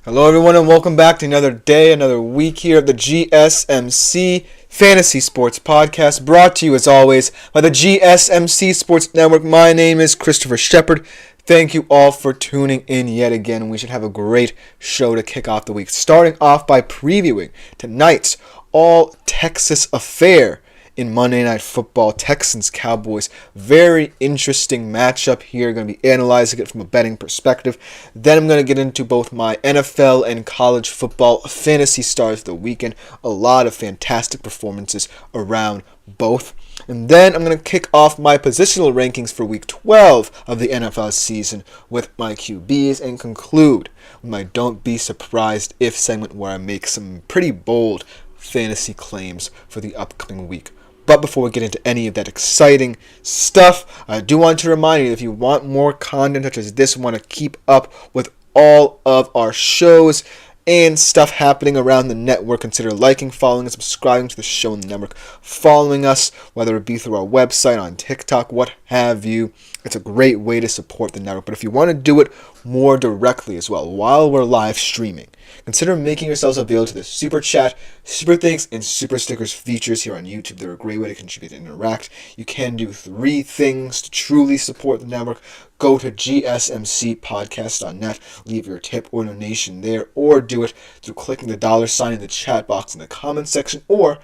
Hello everyone and welcome back to another day, another week here at the GSMC Fantasy Sports Podcast, brought to you as always by the GSMC Sports Network. My name is Christopher Shepard. Thank you all for tuning in yet again. We should have a great show to kick off the week, starting off by previewing tonight's all-Texas affair in Monday Night Football, Texans-Cowboys. Very interesting matchup here. Going to be analyzing it from a betting perspective. Then I'm going to get into both my NFL and college football fantasy stars of the weekend. A lot of fantastic performances around both. And then I'm going to kick off my positional rankings for Week 12 of the NFL season with my QBs and conclude with my Don't Be Surprised If segment, where I make some pretty bold fantasy claims for the upcoming week. But before we get into any of that exciting stuff, I do want to remind you that if you want more content such as this, want to keep up with all of our shows and stuff happening around the network, consider liking, following, and subscribing to the show in the network. Following us, whether it be through our website, on TikTok, what have you. It's a great way to support the network. But if you want to do it more directly as well, while we're live streaming, consider making yourselves available to the Super Chat, Super Thanks, and Super Stickers features here on YouTube. They're a great way to contribute and interact. You can do 3 things to truly support the network. Go to gsmcpodcast.net, leave your tip or donation there, or do it through clicking the $sign in the chat box in the comments section, or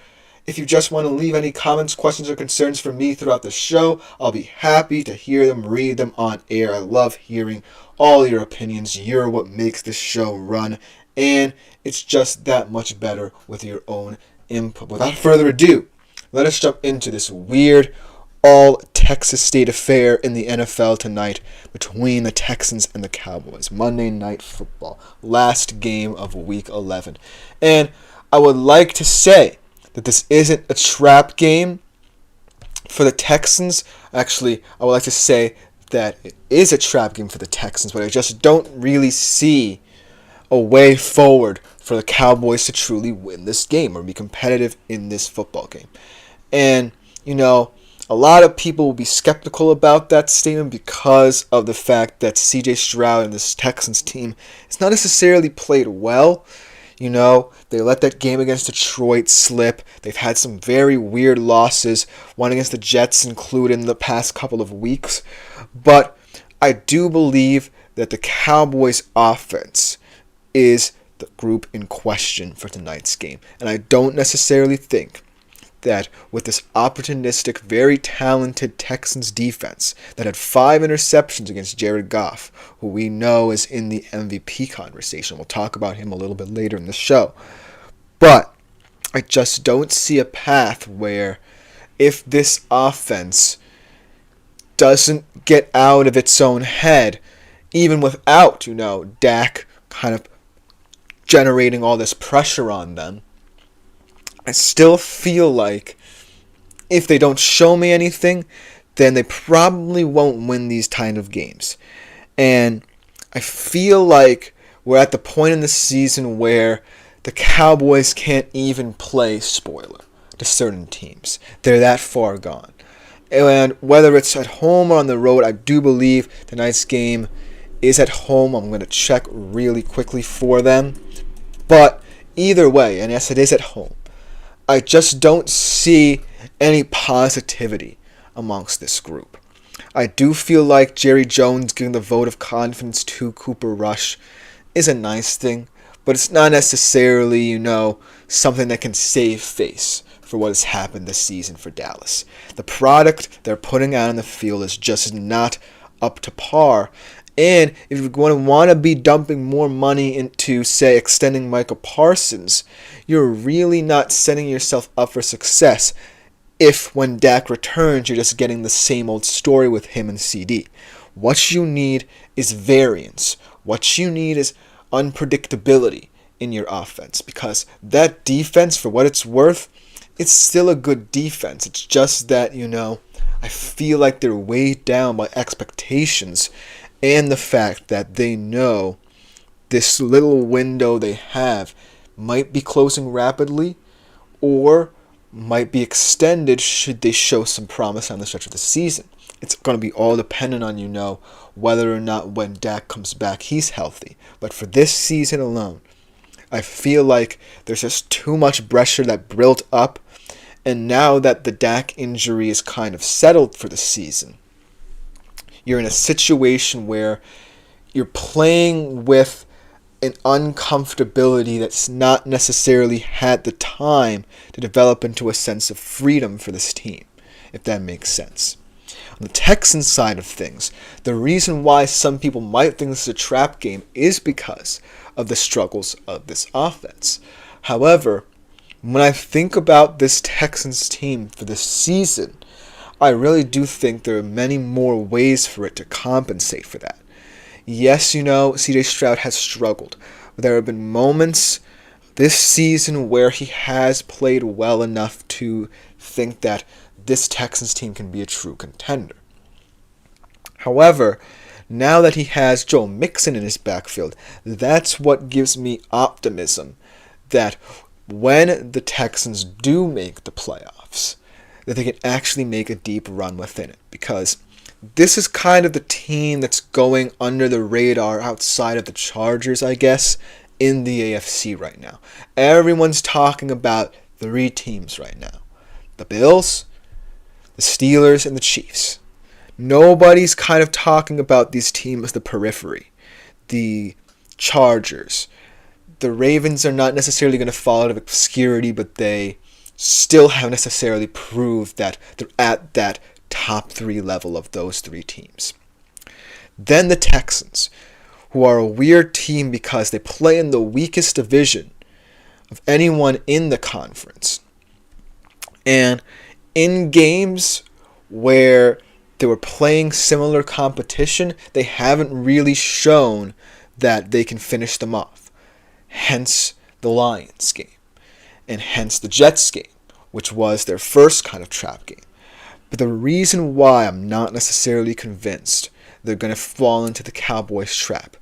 if you just want to leave any comments, questions, or concerns for me throughout the show, I'll be happy to hear them, read them on air. I love hearing all your opinions. You're what makes this show run, and it's just that much better with your own input. Without further ado, let us jump into this weird all-Texas state affair in the NFL tonight between the Texans and the Cowboys. Monday Night Football, last game of Week 11. And I would like to say that this isn't a trap game for the Texans. Actually, I would like to say that it is a trap game for the Texans, but I just don't really see a way forward for the Cowboys to truly win this game or be competitive in this football game. And, a lot of people will be skeptical about that statement because of the fact that C.J. Stroud and this Texans team has not necessarily played well. They let that game against Detroit slip. They've had some very weird losses, one against the Jets included in the past couple of weeks. But I do believe that the Cowboys' offense is the group in question for tonight's game. And I don't necessarily think that with this opportunistic, very talented Texans defense that had 5 interceptions against Jared Goff, who we know is in the MVP conversation. We'll talk about him a little bit later in the show. But I just don't see a path where if this offense doesn't get out of its own head, even without, Dak kind of generating all this pressure on them, I still feel like if they don't show me anything, then they probably won't win these kind of games. And I feel like we're at the point in the season where the Cowboys can't even play spoiler to certain teams. They're that far gone. And whether it's at home or on the road, I do believe tonight's game is at home. I'm going to check really quickly for them. But either way, and yes, it is at home, I just don't see any positivity amongst this group. I do feel like Jerry Jones giving the vote of confidence to Cooper Rush is a nice thing, but it's not necessarily, something that can save face for what has happened this season for Dallas. The product they're putting out on the field is just not up to par. And if you're going to want to be dumping more money into, say, extending Micah Parsons, you're really not setting yourself up for success if when Dak returns, you're just getting the same old story with him and CD. What you need is variance. What you need is unpredictability in your offense, because that defense, for what it's worth, it's still a good defense. It's just that, I feel like they're weighed down by expectations and the fact that they know this little window they have might be closing rapidly or might be extended should they show some promise on the stretch of the season. it's going to be all dependent on, whether or not when Dak comes back, he's healthy. But for this season alone, I feel like there's just too much pressure that built up. And now that the Dak injury is kind of settled for the season, you're in a situation where you're playing with an uncomfortability that's not necessarily had the time to develop into a sense of freedom for this team, if that makes sense. On the Texans side of things, the reason why some people might think this is a trap game is because of the struggles of this offense. However, when I think about this Texans team for this season, I really do think there are many more ways for it to compensate for that. Yes, C.J. Stroud has struggled. But there have been moments this season where he has played well enough to think that this Texans team can be a true contender. However, now that he has Joe Mixon in his backfield, that's what gives me optimism that when the Texans do make the playoffs, that they can actually make a deep run within it. Because this is kind of the team that's going under the radar outside of the Chargers, I guess, in the AFC right now. Everyone's talking about 3 teams right now. The Bills, the Steelers, and the Chiefs. Nobody's kind of talking about these teams as the periphery. The Chargers. The Ravens are not necessarily going to fall out of obscurity, but they still haven't necessarily proved that they're at that top 3 level of those 3 teams. Then the Texans, who are a weird team because they play in the weakest division of anyone in the conference. And in games where they were playing similar competition, they haven't really shown that they can finish them off. Hence the Lions game. And hence the Jets game, which was their first kind of trap game. But the reason why I'm not necessarily convinced they're going to fall into the Cowboys trap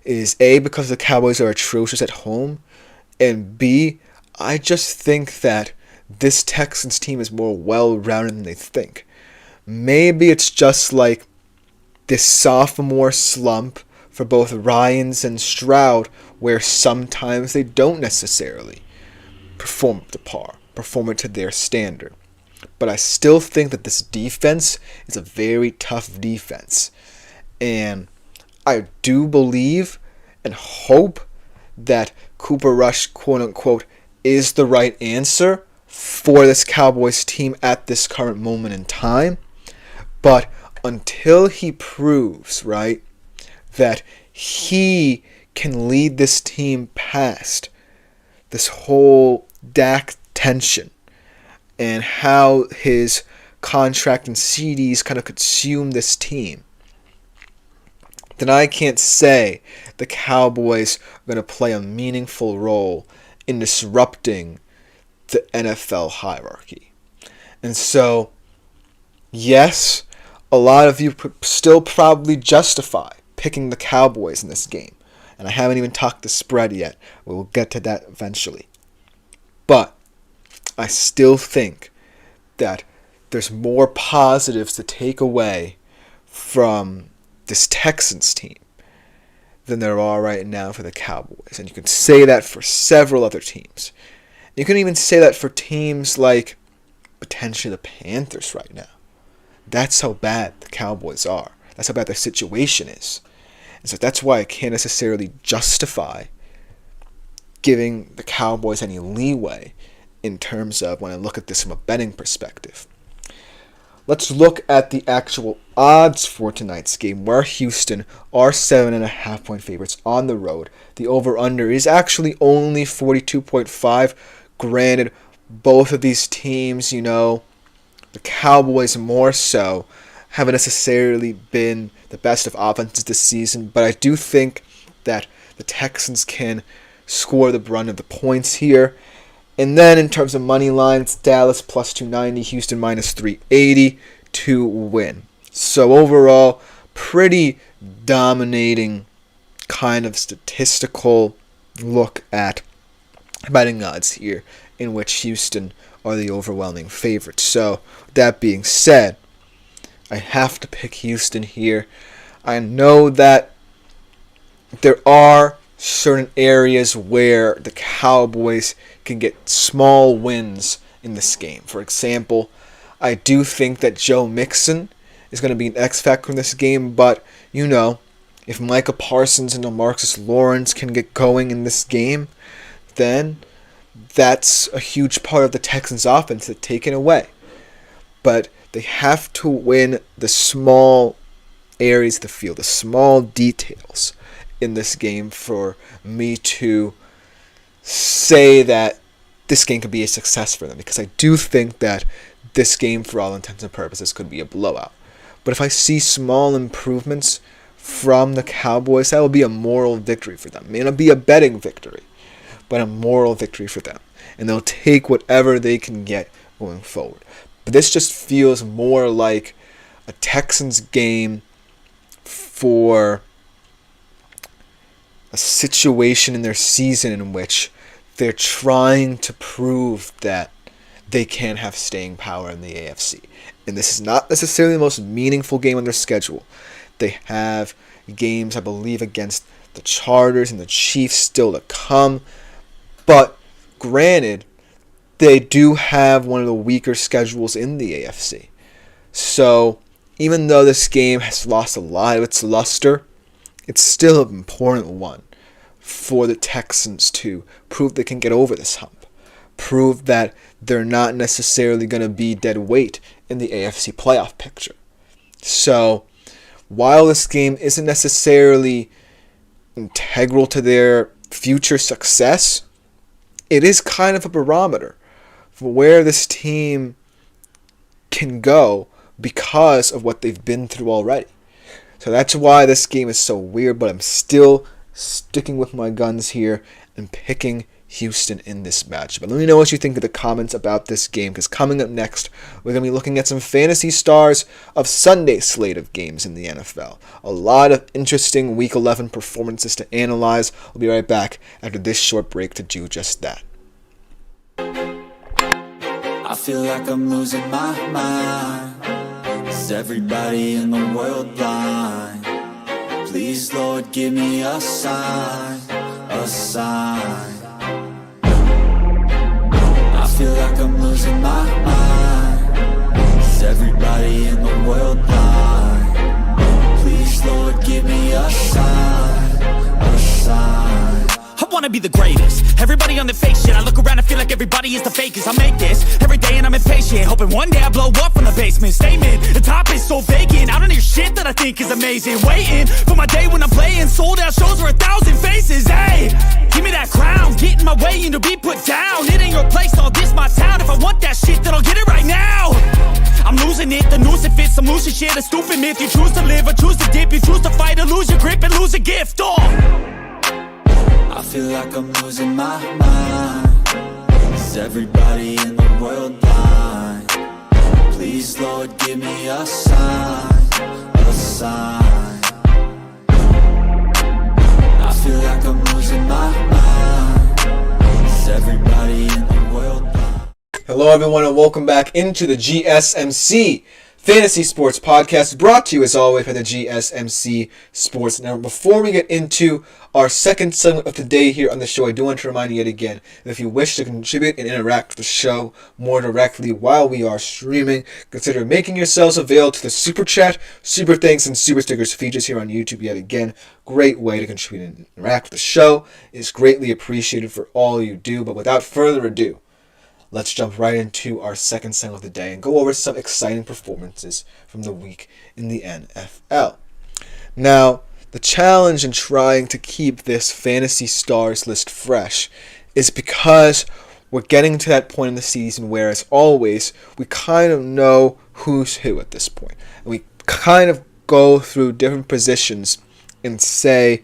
is A, because the Cowboys are atrocious at home, and B, I just think that this Texans team is more well-rounded than they think. Maybe it's just like this sophomore slump for both Ryans and Stroud, where sometimes they don't necessarily perform up to par, perform it to their standard. But I still think that this defense is a very tough defense. And I do believe and hope that Cooper Rush, quote-unquote, is the right answer for this Cowboys team at this current moment in time. But until he proves, right, that he can lead this team past this whole Dak tension and how his contract and CDs kind of consume this team, then I can't say the Cowboys are going to play a meaningful role in disrupting the NFL hierarchy. And so, yes, a lot of you still probably justify picking the Cowboys in this game. And I haven't even talked the spread yet. We will get to that eventually. But I still think that there's more positives to take away from this Texans team than there are right now for the Cowboys. And you can say that for several other teams. You can even say that for teams like potentially the Panthers right now. That's how bad the Cowboys are. That's how bad their situation is. And so that's why I can't necessarily justify giving the Cowboys any leeway in terms of when I look at this from a betting perspective. Let's look at the actual odds for tonight's game, where Houston are 7.5 point favorites on the road. The over-under is actually only 42.5. Granted, both of these teams, the Cowboys more so, haven't necessarily been the best of offenses this season, but I do think that the Texans can score the brunt of the points here. And then in terms of money lines, Dallas plus 290, Houston minus 380 to win. So overall, pretty dominating kind of statistical look at betting odds here, in which Houston are the overwhelming favorites. So that being said, I have to pick Houston here. I know that there are certain areas where the Cowboys can get small wins in this game. For example, I do think that Joe Mixon is going to be an X factor in this game, but if Micah Parsons and DeMarcus Lawrence can get going in this game, then that's a huge part of the Texans' offense that's taken away. But they have to win the small areas of the field, the small details in this game for me to say that this game could be a success for them, because I do think that this game, for all intents and purposes, could be a blowout. But if I see small improvements from the Cowboys, that will be a moral victory for them. It may not be a betting victory, but a moral victory for them. And they'll take whatever they can get going forward. But this just feels more like a Texans game for a situation in their season in which they're trying to prove that they can have staying power in the AFC. And this is not necessarily the most meaningful game on their schedule. They have games, I believe, against the Chargers and the Chiefs still to come. But granted, they do have one of the weaker schedules in the AFC. So even though this game has lost a lot of its luster, it's still an important one for the Texans to prove they can get over this hump. Prove that they're not necessarily going to be dead weight in the AFC playoff picture. So while this game isn't necessarily integral to their future success, it is kind of a barometer for where this team can go because of what they've been through already. So that's why this game is so weird, but I'm still sticking with my guns here and picking Houston in this match. But let me know what you think in the comments about this game, because coming up next, we're going to be looking at some fantasy stars of Sunday's slate of games in the NFL. A lot of interesting Week 11 performances to analyze. We'll be right back after this short break to do just that. I feel like I'm losing my mind. Is everybody in the world blind? Please, Lord, give me a sign, a sign. I feel like I'm losing my mind. Is everybody in the world blind? Please, Lord, give me a sign, a sign. I wanna be the greatest. Everybody on the fake shit. I look around and feel like everybody is the fakest. I make this every day and I'm impatient, hoping one day I blow up from the basement. Statement, the top is so vacant. I don't hear shit that I think is amazing. Waiting for my day when I'm playing sold out shows for 1,000 faces. Hey, give me that crown, get in my way and to be put down. It ain't your place, all this my town. If I want that shit, then I'll get it right now. I'm losing it, the noose it fits. I'm losing shit, a stupid myth. You choose to live or choose to dip. You choose to fight or lose your grip and lose a gift. I feel like I'm losing my mind. Is everybody in the world blind? Please, Lord, give me a sign, a sign. I feel like I'm losing my mind. Is everybody in the world blind? Hello everyone and welcome back into the GSMC Fantasy Sports Podcast, brought to you as always by the GSMC Sports Network. Before we get into our second segment of today here on the show, I do want to remind you yet again that if you wish to contribute and interact with the show more directly while we are streaming, consider making yourselves available to the Super Chat, Super Thanks, and Super Stickers features here on YouTube yet again. Great way to contribute and interact with the show. It's greatly appreciated for all you do, but without further ado, let's jump right into our second segment of the day and go over some exciting performances from the week in the NFL. Now, the challenge in trying to keep this Fantasy Stars list fresh is because we're getting to that point in the season where, as always, we kind of know who's who at this point. And we kind of go through different positions and say,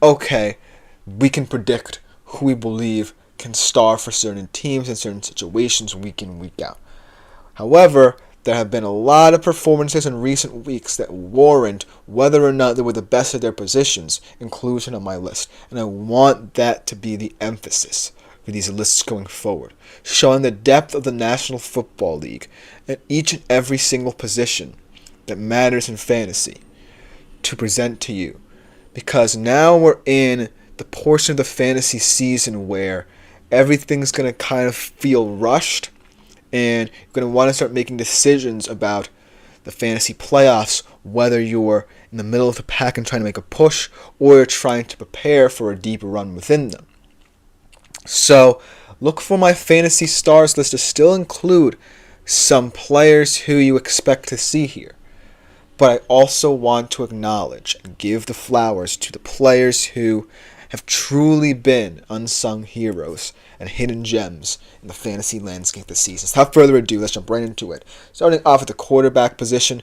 okay, we can predict who we believe can star for certain teams in certain situations week in, week out. However, there have been a lot of performances in recent weeks that warrant whether or not they were the best at their positions inclusion on my list. And I want that to be the emphasis for these lists going forward, showing the depth of the National Football League at each and every single position that matters in fantasy to present to you, because now we're in the portion of the fantasy season where everything's going to kind of feel rushed, and you're going to want to start making decisions about the fantasy playoffs, whether you're in the middle of the pack and trying to make a push, or you're trying to prepare for a deep run within them. So look for my fantasy stars list to still include some players who you expect to see here. But I also want to acknowledge and give the flowers to the players who have truly been unsung heroes and hidden gems in the fantasy landscape this season. So without further ado, let's jump right into it. Starting off at the quarterback position,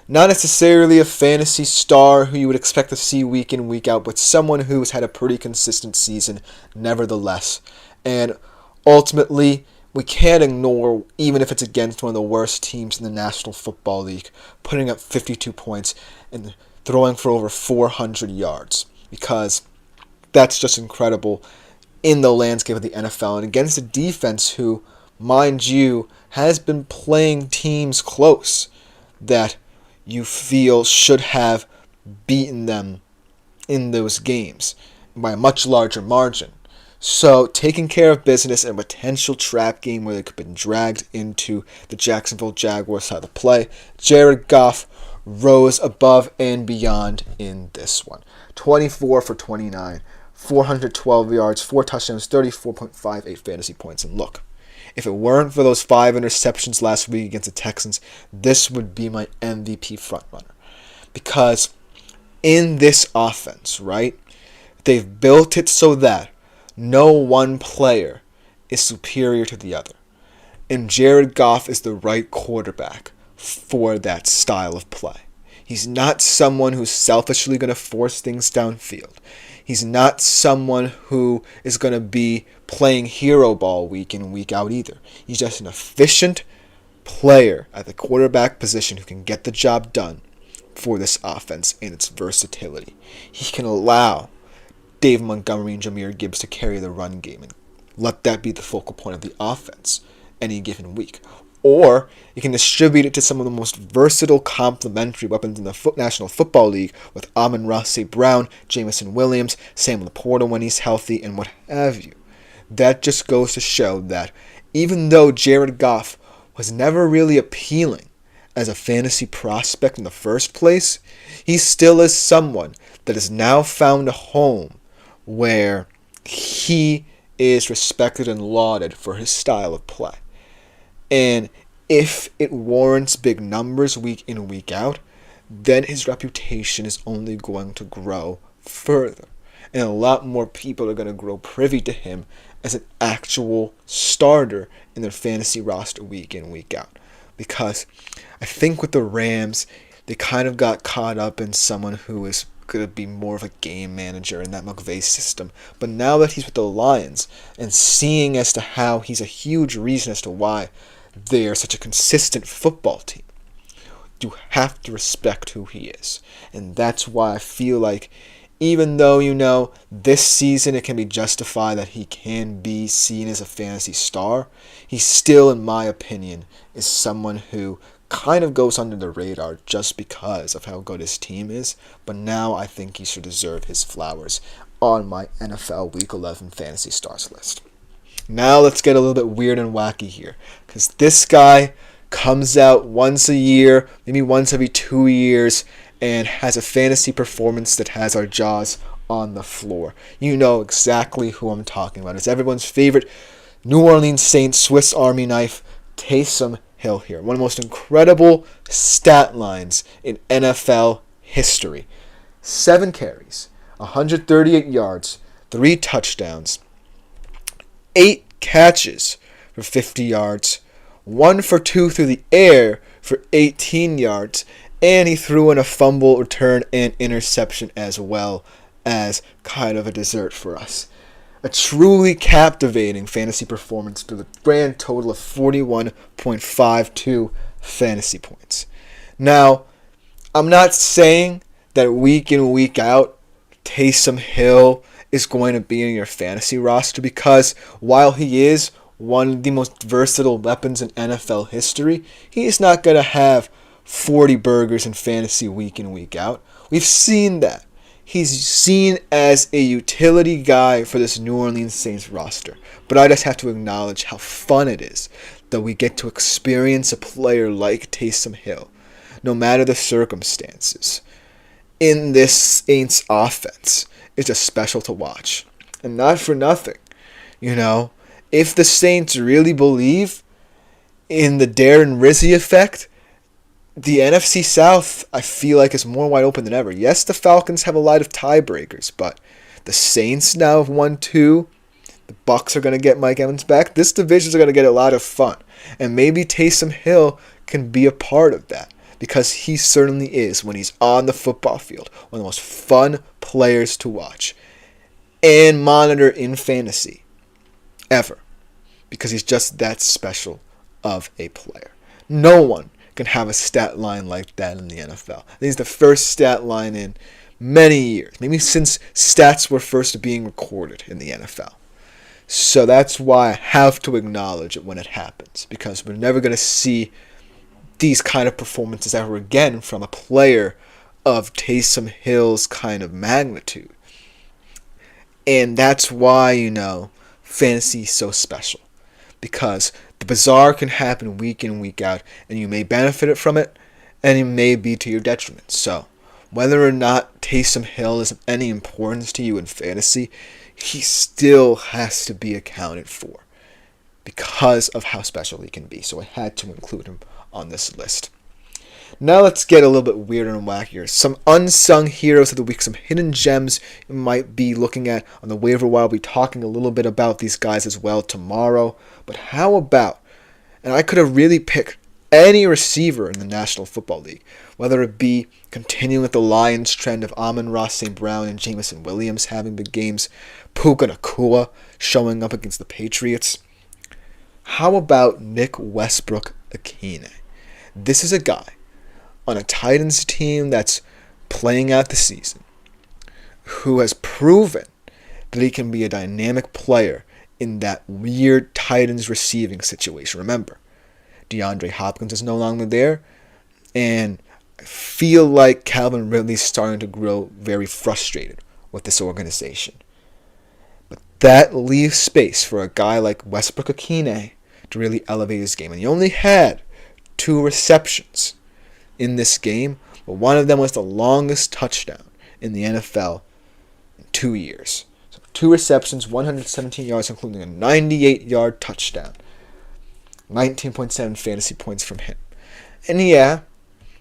not necessarily a fantasy star who you would expect to see week in, week out, but someone who's had a pretty consistent season nevertheless. And ultimately, we can't ignore, even if it's against one of the worst teams in the National Football League, putting up 52 points and throwing for over 400 yards, because that's just incredible in the landscape of the NFL, and against a defense who, mind you, has been playing teams close that you feel should have beaten them in those games by a much larger margin. So, taking care of business in a potential trap game where they could have been dragged into the Jacksonville Jaguars side of the play, Jared Goff rose above and beyond in this one. 24 for 29, 412 yards, 4 touchdowns, 34.58 fantasy points. And look, if it weren't for those 5 interceptions last week against the Texans, this would be my MVP frontrunner. Because in this offense, right, they've built it so that no one player is superior to the other. And Jared Goff is the right quarterback for that style of play. He's not someone who's selfishly going to force things downfield. He's not someone who is going to be playing hero ball week in and week out either. He's just an efficient player at the quarterback position who can get the job done for this offense and its versatility. He can allow Dave Montgomery and Jahmyr Gibbs to carry the run game and let that be the focal point of the offense any given week. Or you can distribute it to some of the most versatile complementary weapons in the National Football League with Amon-Ra St. Brown, Jamison Williams, Sam Laporta when he's healthy, and what have you. That just goes to show that even though Jared Goff was never really appealing as a fantasy prospect in the first place, he still is someone that has now found a home where he is respected and lauded for his style of play. And if it warrants big numbers week in, week out, then his reputation is only going to grow further. And a lot more people are going to grow privy to him as an actual starter in their fantasy roster week in, week out. Because I think with the Rams, they kind of got caught up in someone who is going to be more of a game manager in that McVay system. But now that he's with the Lions and seeing as to how he's a huge reason as to why they're such a consistent football team, you have to respect who he is. And that's why I feel like even though, this season it can be justified that he can be seen as a fantasy star, he still, in my opinion, is someone who kind of goes under the radar just because of how good his team is. But now I think he should deserve his flowers on my NFL Week 11 Fantasy Stars list. Now let's get a little bit weird and wacky here, because this guy comes out once a year, maybe once every 2 years, and has a fantasy performance that has our jaws on the floor. You know exactly who I'm talking about. It's everyone's favorite New Orleans Saints Swiss Army knife, Taysom Hill here. One of the most incredible stat lines in NFL history. 7 carries, 138 yards, 3 touchdowns, 8 catches for 50 yards, 1 for 2 through the air for 18 yards, and he threw in a fumble return and interception as well as kind of a dessert for us. A truly captivating fantasy performance to the grand total of 41.52 fantasy points. Now, I'm not saying that week in, week out, Taysom Hill is going to be in your fantasy roster, because while he is one of the most versatile weapons in NFL history, he is not going to have 40 burgers in fantasy week in, week out. We've seen that. He's seen as a utility guy for this New Orleans Saints roster. But I just have to acknowledge how fun it is that we get to experience a player like Taysom Hill, no matter the circumstances, in this Saints offense. It's just special to watch. And not for nothing, if the Saints really believe in the Darren Rizzi effect, the NFC South, I feel like, is more wide open than ever. Yes, the Falcons have a lot of tiebreakers, but the Saints now have won 2. The Bucs are going to get Mike Evans back. This division is going to get a lot of fun. And maybe Taysom Hill can be a part of that, because he certainly is, when he's on the football field, one of the most fun players to watch and monitor in fantasy ever, because he's just that special of a player. No one can have a stat line like that in the NFL. I think it's the first stat line in many years, maybe since stats were first being recorded in the NFL. So that's why I have to acknowledge it when it happens, because we're never going to see these kind of performances ever again from a player of Taysom Hill's kind of magnitude. And that's why, fantasy is so special, because the bizarre can happen week in, week out, and you may benefit from it, and it may be to your detriment. So, whether or not Taysom Hill is of any importance to you in fantasy, he still has to be accounted for because of how special he can be. So I had to include him on this list. Now let's get a little bit weirder and wackier. Some unsung heroes of the week, some hidden gems you might be looking at on the waiver wire. I'll be talking a little bit about these guys as well tomorrow. But how about, and I could have really picked any receiver in the National Football League, whether it be continuing with the Lions trend of Amon-Ra St. Brown and Jameson Williams having big games, Puka Nacua showing up against the Patriots. How about Nick Westbrook-Ikhine? This is a guy on a Titans team that's playing out the season who has proven that he can be a dynamic player in that weird Titans receiving situation. Remember, DeAndre Hopkins is no longer there, and I feel like Calvin Ridley's starting to grow very frustrated with this organization. But that leaves space for a guy like Westbrook-Ikhine to really elevate his game. And he only had 2 receptions in this game, but one of them was the longest touchdown in the NFL in 2 years. So 2 receptions, 117 yards, including a 98-yard touchdown. 19.7 fantasy points from him. And yeah,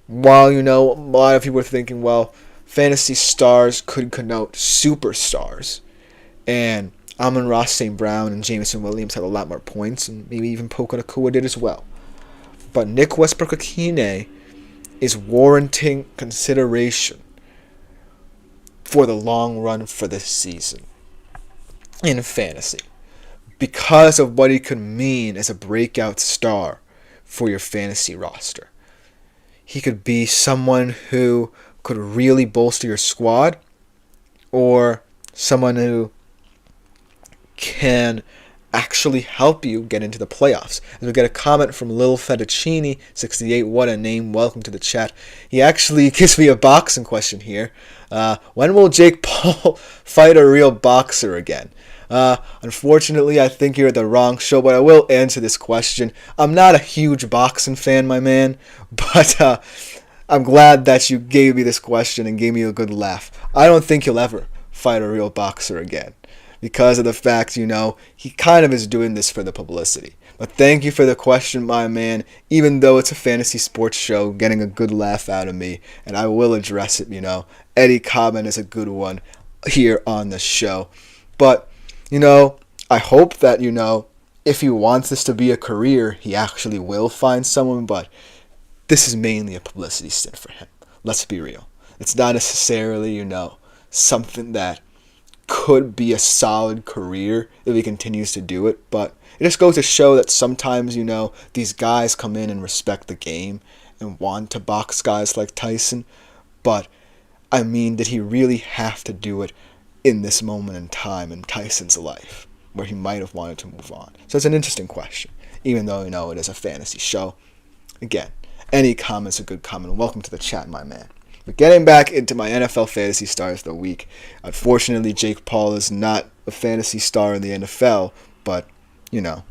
while, a lot of people were thinking, well, fantasy stars could connote superstars, and Amon-Ra St. Brown and Jameson Williams had a lot more points, and maybe even Puka Nacua did as well. But Nick Westbrook-Ikhine is warranting consideration for the long run for this season in fantasy, because of what he could mean as a breakout star for your fantasy roster. He could be someone who could really bolster your squad, or someone who can actually help you get into the playoffs. And we get a comment from Lil Fettuccini 68. What a name. Welcome to the chat. He actually gives me a boxing question here. When will Jake Paul fight a real boxer again? Unfortunately, I think you're at the wrong show, but I will answer this question. I'm not a huge boxing fan, my man, but I'm glad that you gave me this question and gave me a good laugh. I don't think he'll ever fight a real boxer again, because of the fact, he kind of is doing this for the publicity. But thank you for the question, my man, even though it's a fantasy sports show, getting a good laugh out of me, and I will address it, Eddie Cobbin is a good one here on the show. But, I hope that, if he wants this to be a career, he actually will find someone, but this is mainly a publicity stint for him. Let's be real. It's not necessarily, something that could be a solid career if he continues to do it, but it just goes to show that sometimes, these guys come in and respect the game and want to box guys like Tyson, but did he really have to do it in this moment in time in Tyson's life where he might have wanted to move on? So it's an interesting question, even though, it is a fantasy show. Again, Any comment's a good comment. Welcome to the chat, my man. But getting back into my NFL Fantasy Stars of the Week. Unfortunately, Jake Paul is not a fantasy star in the NFL, but, you know.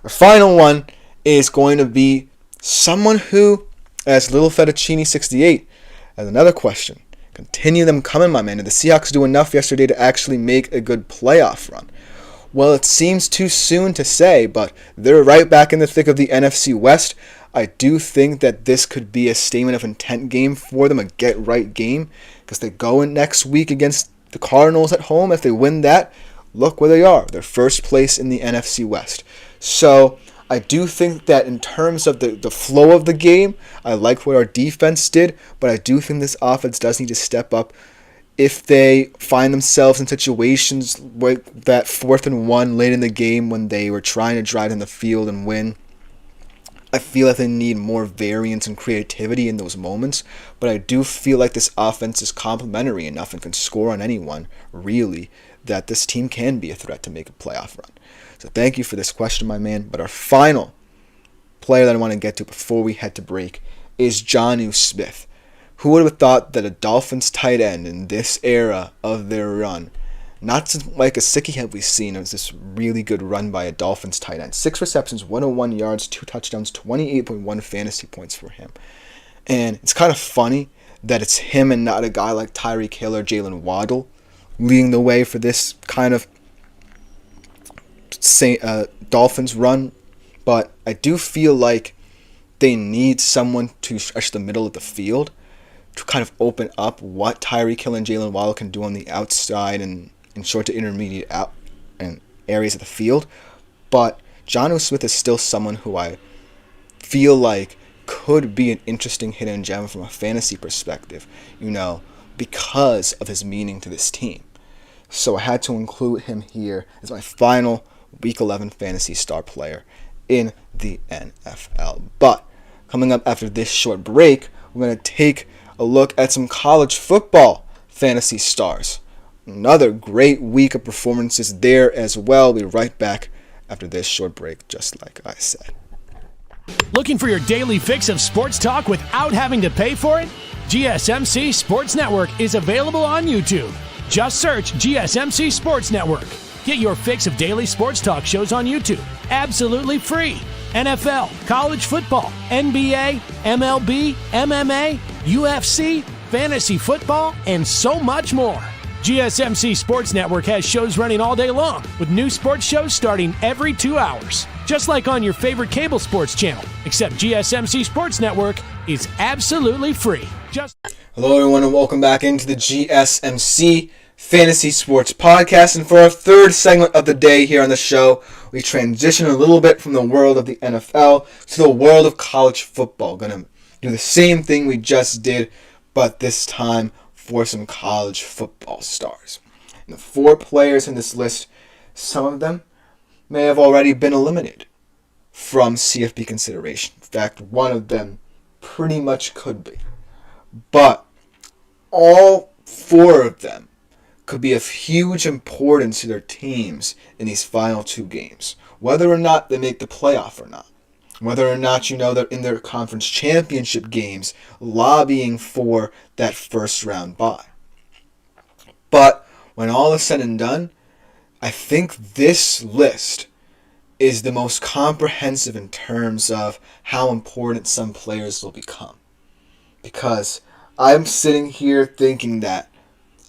Our final one is going to be someone who, as Little Fettuccine 68, has another question. Continue them coming, my man. Did the Seahawks do enough yesterday to actually make a good playoff run? Well, it seems too soon to say, but they're right back in the thick of the NFC West. I do think that this could be a statement of intent game for them, a get-right game, because they go in next week against the Cardinals at home. If they win that, look where they are. They're first place in the NFC West. So I do think that in terms of the flow of the game, I like what our defense did, but I do think this offense does need to step up. If they find themselves in situations like that 4th and 1 late in the game when they were trying to drive in the field and win, I feel like they need more variance and creativity in those moments. But I do feel like this offense is complementary enough and can score on anyone, really, that this team can be a threat to make a playoff run. So thank you for this question, my man. But our final player that I want to get to before we head to break is Jonnu Smith. Who would have thought that a Dolphins tight end in this era of their run, not since Mike Gesicki have we seen, it was this really good run by a Dolphins tight end. 6 receptions, 101 yards, 2 touchdowns, 28.1 fantasy points for him. And it's kind of funny that it's him and not a guy like Tyreek Hill or Jalen Waddle leading the way for this kind of Dolphins run. But I do feel like they need someone to stretch the middle of the field to kind of open up what Tyreek Hill and Jalen Waddle can do on the outside and in short to intermediate out and areas of the field. But Jonnu Smith is still someone who I feel like could be an interesting hidden gem from a fantasy perspective, because of his meaning to this team. So I had to include him here as my final Week 11 fantasy star player in the NFL. But coming up after this short break, we're going to take a look at some college football fantasy stars. Another great week of performances there as well. We'll be right back after this short break, just like I said. Looking for your daily fix of sports talk without having to pay for it? GSMC Sports Network is available on YouTube. Just search GSMC Sports Network. Get your fix of daily sports talk shows on YouTube, absolutely free. NFL, college football, NBA, MLB, MMA, UFC, fantasy football, and so much more. GSMC Sports Network has shows running all day long, with new sports shows starting every 2 hours. Just like on your favorite cable sports channel, except GSMC Sports Network is absolutely free. Hello everyone and welcome back into the GSMC Fantasy Sports Podcast. And for our third segment of the day here on the show, we transition a little bit from the world of the NFL to the world of college football. Gonna do the same thing we just did, but this time for some college football stars. And the 4 players in this list, some of them may have already been eliminated from CFB consideration. In fact, one of them pretty much could be. But all 4 of them could be of huge importance to their teams in these final 2 games. Whether or not they make the playoff or not. Whether or not they're in their conference championship games lobbying for that first round bye. But when all is said and done, I think this list is the most comprehensive in terms of how important some players will become. Because I'm sitting here thinking that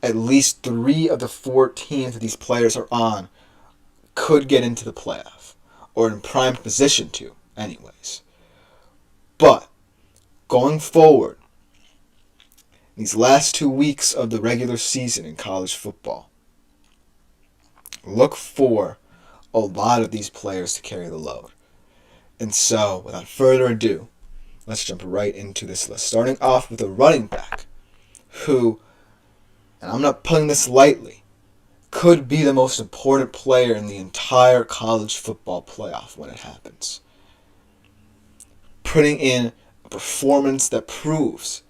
at least 3 of the 4 teams that these players are on could get into the playoff, or in prime position to, anyways. But going forward, these last 2 weeks of the regular season in college football, look for a lot of these players to carry the load. And so, without further ado, let's jump right into this list. Starting off with a running back who, and I'm not putting this lightly, could be the most important player in the entire college football playoff when it happens. Putting in a performance that proves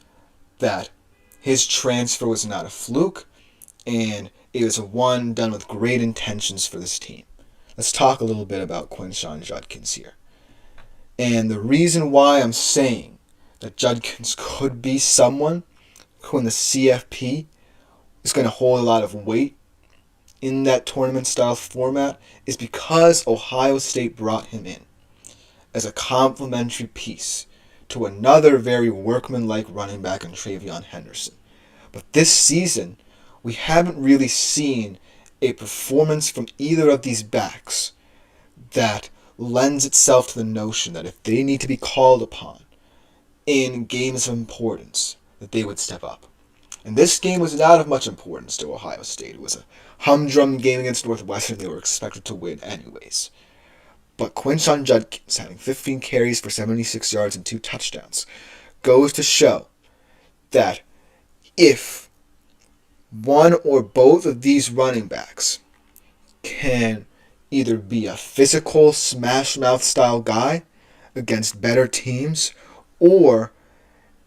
that his transfer was not a fluke and it was one done with great intentions for this team. Let's talk a little bit about Quinshon Judkins here. And the reason why I'm saying that Judkins could be someone who in the CFP is going to hold a lot of weight in that tournament-style format is because Ohio State brought him in as a complementary piece to another very workmanlike running back in Travion Henderson. But this season, we haven't really seen a performance from either of these backs that lends itself to the notion that if they need to be called upon in games of importance, that they would step up. And this game was not of much importance to Ohio State. It was a humdrum game against Northwestern they were expected to win anyways. But Quinshon Judkins, having 15 carries for 76 yards and 2 touchdowns, goes to show that if one or both of these running backs can either be a physical smash-mouth style guy against better teams or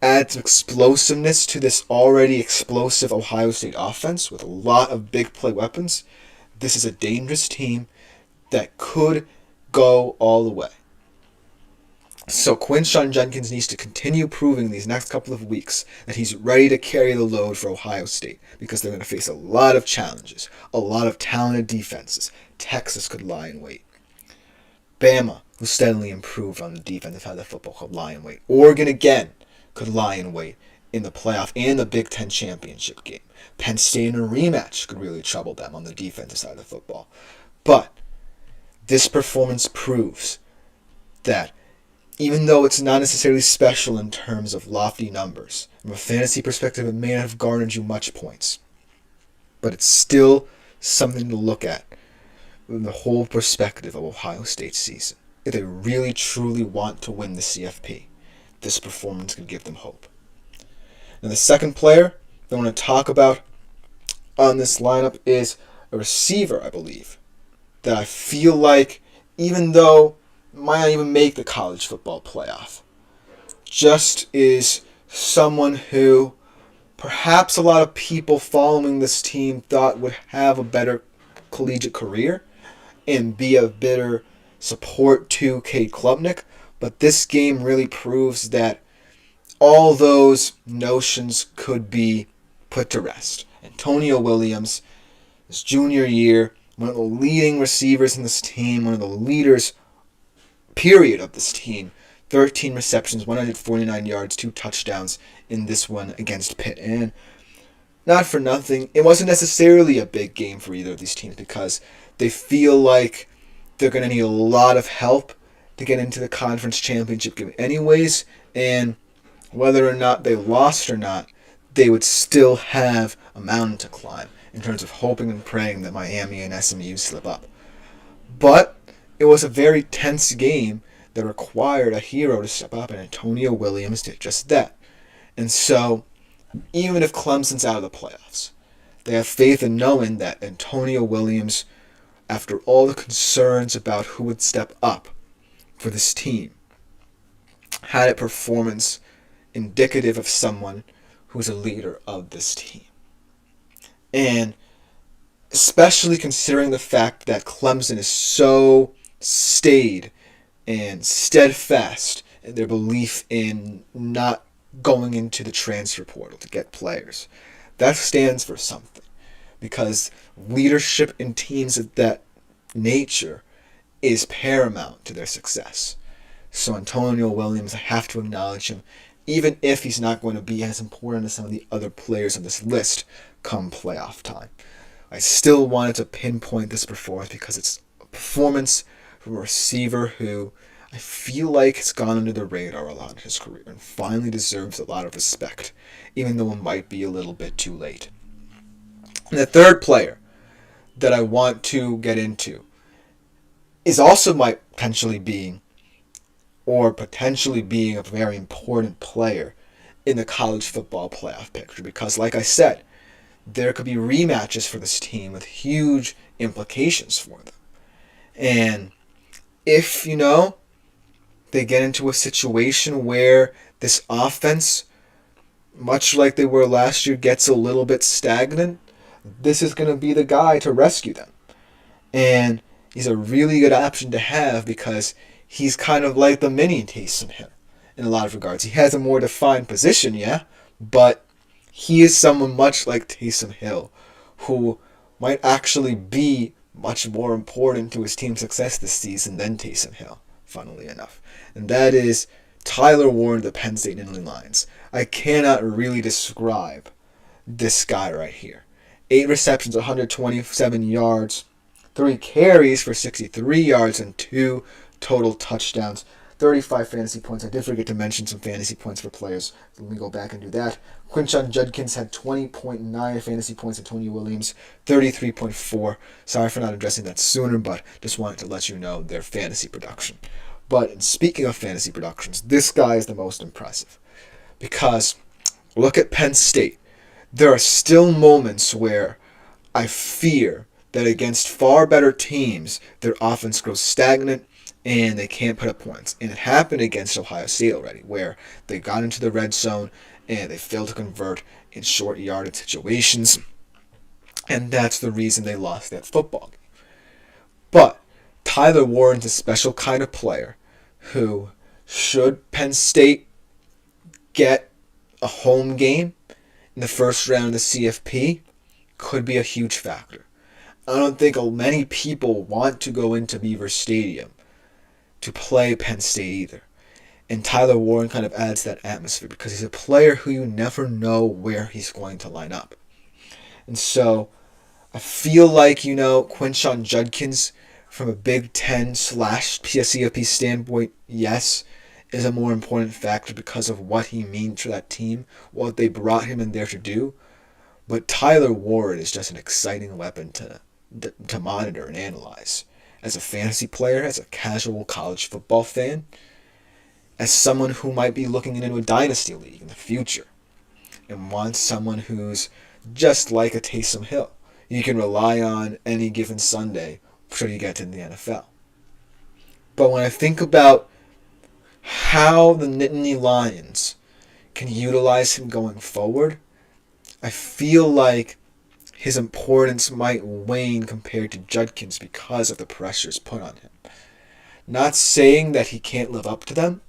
add some explosiveness to this already explosive Ohio State offense with a lot of big play weapons, this is a dangerous team that could go all the way. So Quinshon Judkins needs to continue proving these next couple of weeks that he's ready to carry the load for Ohio State because they're going to face a lot of challenges, a lot of talented defenses. Texas could lie in wait. Bama, who steadily improved on the defensive side of the football, could lie in wait. Oregon again could lie in wait in the playoff and the Big Ten championship game. Penn State in a rematch could really trouble them on the defensive side of the football. But this performance proves that even though it's not necessarily special in terms of lofty numbers, from a fantasy perspective it may not have garnered you much points, but it's still something to look at from the whole perspective of Ohio State's season. If they really truly want to win the CFP, this performance could give them hope. Now the second player that I want to talk about on this lineup is a receiver, I believe, that I feel like, even though might not even make the college football playoff, just is someone who perhaps a lot of people following this team thought would have a better collegiate career and be a better support to Cade Klubnik, but this game really proves that all those notions could be put to rest. Antonio Williams, his junior year, one of the leading receivers in this team, one of the leaders, period, of this team. 13 receptions, 149 yards, 2 touchdowns in this one against Pitt. And not for nothing, it wasn't necessarily a big game for either of these teams because they feel like they're going to need a lot of help to get into the conference championship game anyways, and whether or not they lost or not, they would still have a mountain to climb in terms of hoping and praying that Miami and SMU slip up. But it was a very tense game that required a hero to step up, and Antonio Williams did just that. And so, even if Clemson's out of the playoffs, they have faith in knowing that Antonio Williams, after all the concerns about who would step up for this team, had a performance indicative of someone who's a leader of this team. And especially considering the fact that Clemson is so staid and steadfast in their belief in not going into the transfer portal to get players. That stands for something, because leadership in teams of that nature is paramount to their success. So Antonio Williams, I have to acknowledge him, even if he's not going to be as important as some of the other players on this list come playoff time. I still wanted to pinpoint this performance because it's a performance from a receiver who I feel like has gone under the radar a lot in his career and finally deserves a lot of respect, even though it might be a little bit too late. And the third player that I want to get into is also potentially being a very important player in the college football playoff picture, because like I said, there could be rematches for this team with huge implications for them. And if, they get into a situation where this offense, much like they were last year, gets a little bit stagnant, this is going to be the guy to rescue them. And he's a really good option to have because he's kind of like the mini Taysom Hill in a lot of regards. He has a more defined position, yeah, but he is someone much like Taysom Hill, who might actually be much more important to his team's success this season than Taysom Hill, funnily enough. And that is Tyler Warren, the Penn State Nittany Lions. I cannot really describe this guy right here. 8 receptions, 127 yards, 3 carries for 63 yards, and 2 total touchdowns. 35 fantasy points. I did forget to mention some fantasy points for players. Let me go back and do that. Quinshon Judkins had 20.9 fantasy points, and Tony Williams 33.4. Sorry for not addressing that sooner, but just wanted to let you know their fantasy production. But speaking of fantasy productions, this guy is the most impressive. Because look at Penn State. There are still moments where I fear that against far better teams, their offense grows stagnant and they can't put up points. And it happened against Ohio State already, where they got into the red zone and they failed to convert in short yardage situations. And that's the reason they lost that football game. But Tyler Warren's a special kind of player who, should Penn State get a home game in the first round of the CFP, could be a huge factor. I don't think many people want to go into Beaver Stadium to play Penn State either. And Tyler Warren kind of adds that atmosphere because he's a player who you never know where he's going to line up. And so I feel like, Quinshon Judkins from a Big Ten / CFP standpoint, yes, is a more important factor because of what he means for that team, what they brought him in there to do. But Tyler Warren is just an exciting weapon to monitor and analyze. As a fantasy player, as a casual college football fan, as someone who might be looking into a dynasty league in the future and wants someone who's just like a Taysom Hill you can rely on any given Sunday until you get to the NFL. But when I think about how the Nittany Lions can utilize him going forward, I feel like his importance might wane compared to Judkins because of the pressures put on him. Not saying that he can't live up to them,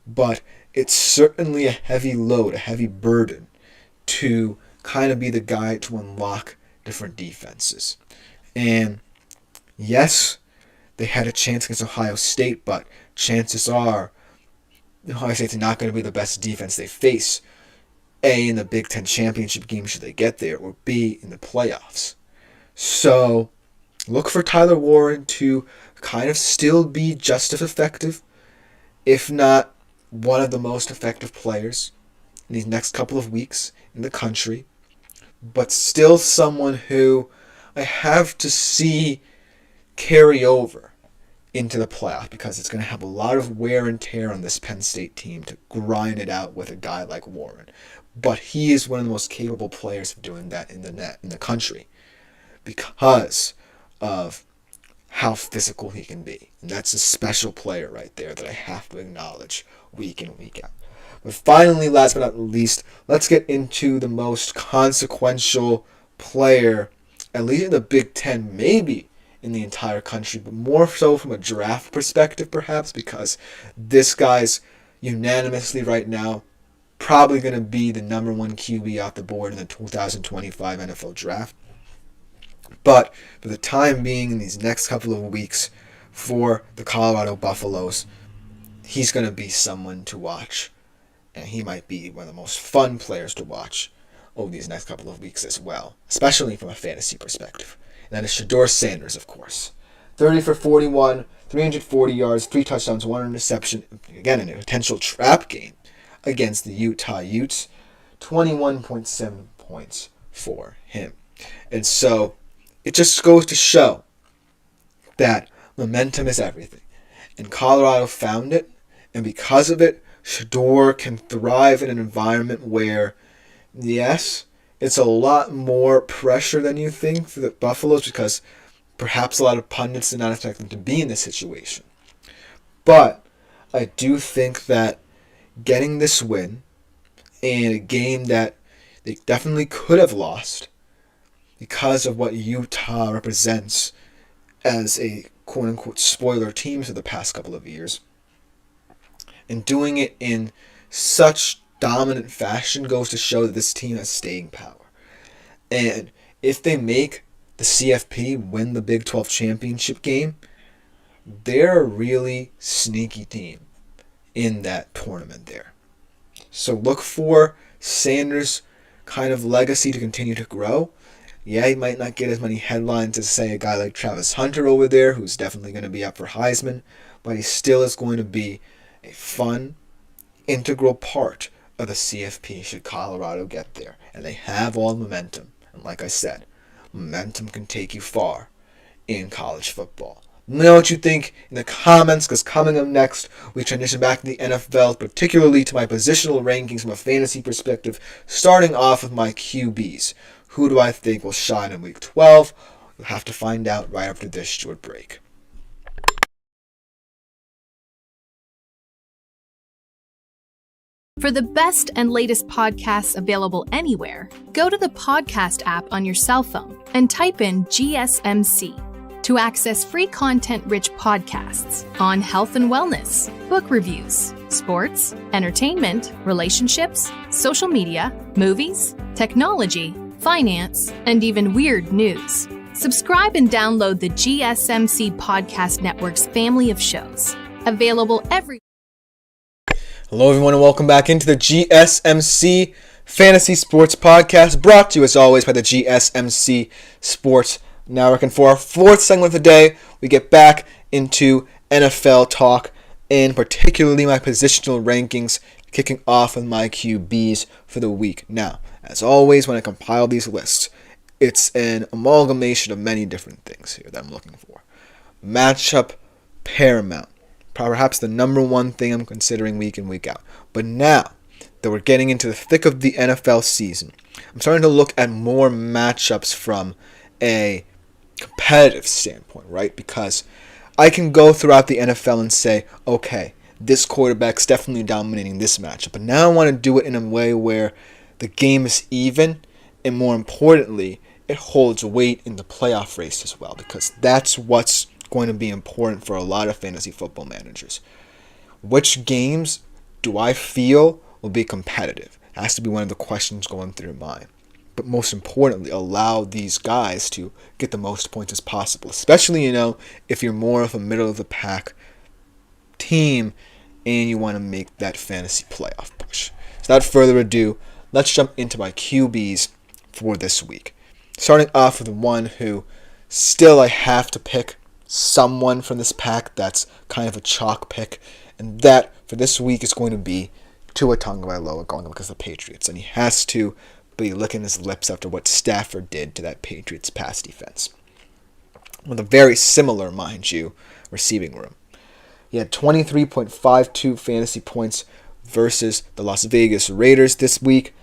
but it's certainly a heavy load, a heavy burden to kind of be the guy to unlock different defenses. And yes, they had a chance against Ohio State, but chances are Ohio State's not going to be the best defense they face, A, in the Big Ten championship game should they get there, or B, in the playoffs. So look for Tyler Warren to kind of still be just as effective, if not one of the most effective players in these next couple of weeks in the country, but still someone who I have to see carry over into the playoff because it's going to have a lot of wear and tear on this Penn State team to grind it out with a guy like Warren. But he is one of the most capable players of doing that in the country because of how physical he can be. And that's a special player right there that I have to acknowledge week in, week out. But finally, last but not least, let's get into the most consequential player, at least in the Big Ten, maybe in the entire country, but more so from a draft perspective, perhaps, because this guy's unanimously right now probably going to be the number 1 QB off the board in the 2025 NFL Draft. But for the time being, in these next couple of weeks, for the Colorado Buffaloes, he's going to be someone to watch. And he might be one of the most fun players to watch over these next couple of weeks as well, especially from a fantasy perspective. And that is Shedeur Sanders, of course. 30 for 41, 340 yards, 3 touchdowns, 1 interception. Again, in a potential trap game against the Utah Utes. 21.7 points for him. And so it just goes to show that momentum is everything. And Colorado found it, and because of it, Shedeur can thrive in an environment where, yes, it's a lot more pressure than you think for the Buffaloes because perhaps a lot of pundits did not expect them to be in this situation. But I do think that getting this win in a game that they definitely could have lost because of what Utah represents as a quote-unquote spoiler team for the past couple of years, and doing it in such dominant fashion goes to show that this team has staying power. And if they make the CFP win the Big 12 championship game, they're a really sneaky team in that tournament there. So look for Sanders' kind of legacy to continue to grow. Yeah, he might not get as many headlines as, say, a guy like Travis Hunter over there, who's definitely going to be up for Heisman, but he still is going to be a fun, integral part of the CFP should Colorado get there. And they have all momentum. And like I said, momentum can take you far in college football. Let me know what you think in the comments, because coming up next, we transition back to the NFL, particularly to my positional rankings from a fantasy perspective, starting off with my QBs. Who do I think will shine in Week 12? You'll have to find out right after this short break. For the best and latest podcasts available anywhere, go to the podcast app on your cell phone and type in GSMC to access free content-rich podcasts on health and wellness, book reviews, sports, entertainment, relationships, social media, movies, technology, finance, and even weird news. Subscribe and download the GSMC Podcast Network's family of shows, available every... Hello everyone and welcome back into the GSMC Fantasy Sports Podcast, brought to you as always by the GSMC Sports Network. And for our fourth segment of the day, we get back into NFL talk and particularly my positional rankings, kicking off with my QBs for the week. Now, as always, when I compile these lists, it's an amalgamation of many different things here that I'm looking for. Matchup paramount. Perhaps the number one thing I'm considering week in, week out. But now that we're getting into the thick of the NFL season, I'm starting to look at more matchups from a competitive standpoint, right? Because I can go throughout the NFL and say, okay, this quarterback's definitely dominating this matchup. But now I want to do it in a way where the game is even, and more importantly, it holds weight in the playoff race as well, because that's what's going to be important for a lot of fantasy football managers. Which games do I feel will be competitive? It has to be one of the questions going through your mind. But most importantly, allow these guys to get the most points as possible, especially, if you're more of a middle of the pack team and you want to make that fantasy playoff push. So without further ado, let's jump into my QBs for this week. Starting off with one who still I have to pick someone from this pack that's kind of a chalk pick, and that for this week is going to be Tua Tagovailoa going up against the Patriots, and he has to be licking his lips after what Stafford did to that Patriots pass defense. With a very similar, mind you, receiving room. He had 23.52 fantasy points versus the Las Vegas Raiders this week,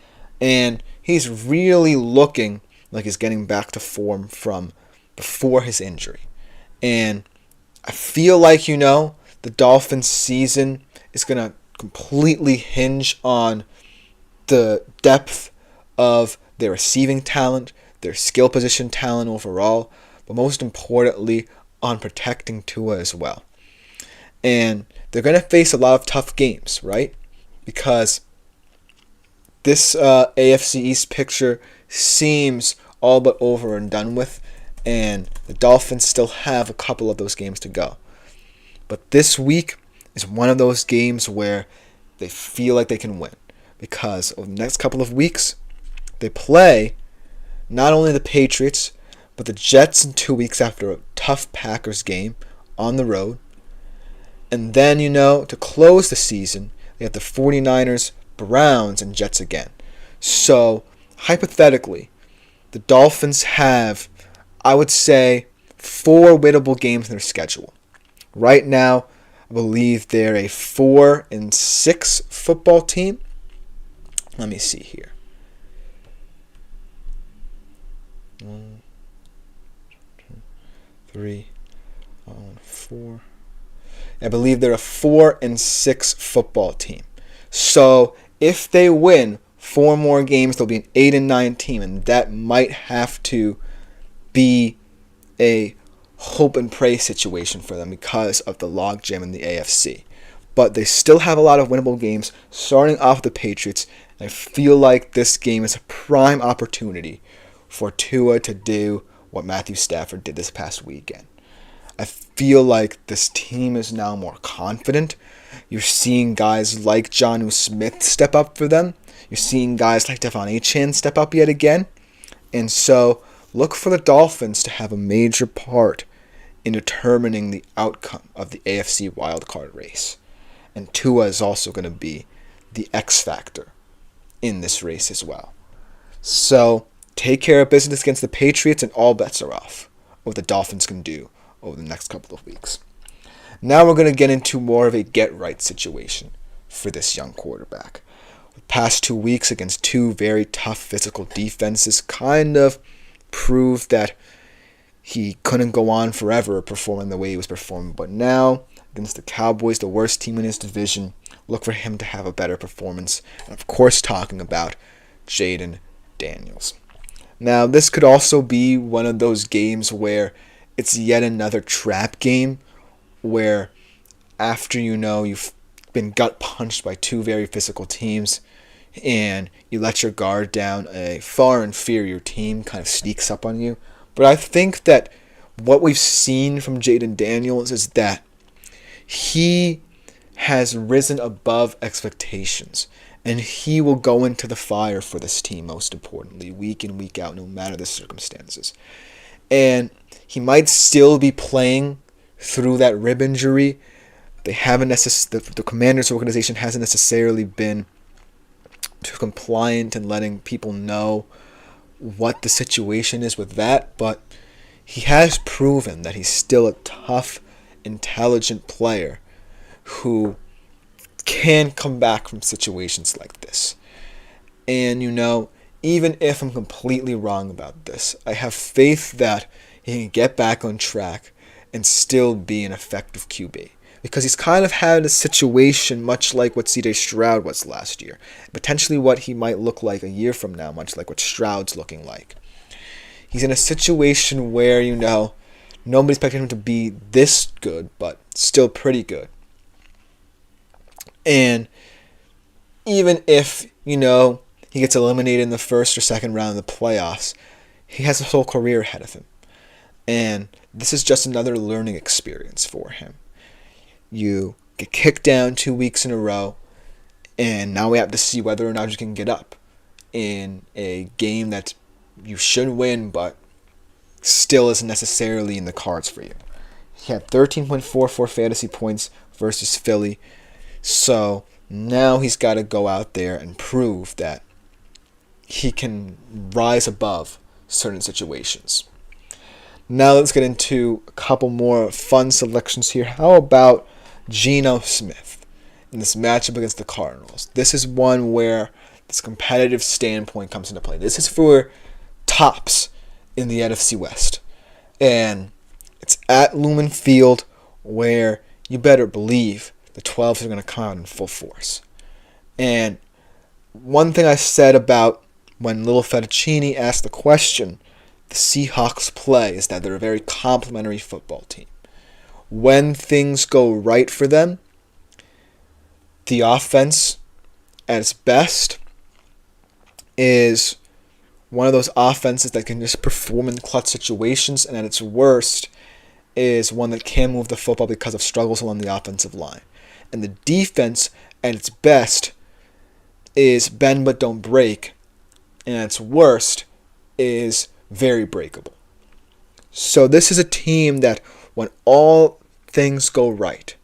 and he's really looking like he's getting back to form from before his injury. And I feel like, the Dolphins' season is going to completely hinge on the depth of their receiving talent, their skill position talent overall, but most importantly, on protecting Tua as well. And they're going to face a lot of tough games, right? Because this AFC East picture seems all but over and done with, and the Dolphins still have a couple of those games to go. But this week is one of those games where they feel like they can win, because over the next couple of weeks, they play not only the Patriots, but the Jets in 2 weeks after a tough Packers game on the road. And then, to close the season, they have the 49ers, Browns, and Jets again. So, hypothetically, the Dolphins have, I would say, 4 winnable games in their schedule. Right now, I believe they're a 4-6 football team. Let me see here. 1, 2, 3, 4. I believe they're a 4-6 football team. So if they win 4 more games, they'll be an 8-9 team, and that might have to be a hope and pray situation for them because of the logjam in the AFC. but they still have a lot of winnable games, starting off the Patriots. And I feel like this game is a prime opportunity for Tua to do what Matthew Stafford did this past weekend. I feel like this team is now more confident. You're seeing guys like Jonnu Smith step up for them. You're seeing guys like Devon Achane step up yet again. And so look for the Dolphins to have a major part in determining the outcome of the AFC wildcard race. And Tua is also going to be the X factor in this race as well. So take care of business against the Patriots and all bets are off what the Dolphins can do over the next couple of weeks. Now we're going to get into more of a get-right situation for this young quarterback. The past 2 weeks against two very tough physical defenses kind of proved that he couldn't go on forever performing the way he was performing. But now, against the Cowboys, the worst team in his division, look for him to have a better performance. And of course, talking about Jaden Daniels. Now, this could also be one of those games where it's yet another trap game where after you've been gut punched by two very physical teams and you let your guard down, a far inferior team kind of sneaks up on you. But I think that what we've seen from Jaden Daniels is that he has risen above expectations, and he will go into the fire for this team, most importantly, week in, week out, no matter the circumstances. And he might still be playing through that rib injury. They haven't the Commanders organization hasn't necessarily been too compliant in letting people know what the situation is with that, but he has proven that he's still a tough, intelligent player who can come back from situations like this. And even if I'm completely wrong about this, I have faith that he can get back on track and still be an effective QB. Because he's kind of had a situation much like what C.J. Stroud was last year. Potentially what he might look like a year from now, much like what Stroud's looking like. He's in a situation where, nobody's expecting him to be this good, but still pretty good. And even if, he gets eliminated in the first or second round of the playoffs, he has a whole career ahead of him. And this is just another learning experience for him. You get kicked down 2 weeks in a row, and now we have to see whether or not you can get up in a game that you should win, but still isn't necessarily in the cards for you. He had 13.44 fantasy points versus Philly, so now he's got to go out there and prove that he can rise above certain situations. Now let's get into a couple more fun selections here. How about Geno Smith in this matchup against the Cardinals? This is one where this competitive standpoint comes into play. This is for tops in the NFC West. And it's at Lumen Field, where you better believe the 12s are going to come out in full force. And one thing I said about when Little Fettuccini asked the question, the Seahawks play, is that they're a very complimentary football team. When things go right for them, the offense at its best is one of those offenses that can just perform in clutch situations, and at its worst is one that can move the football because of struggles along the offensive line. And the defense at its best is bend but don't break, and at its worst is very breakable. So this is a team that, when all things go right,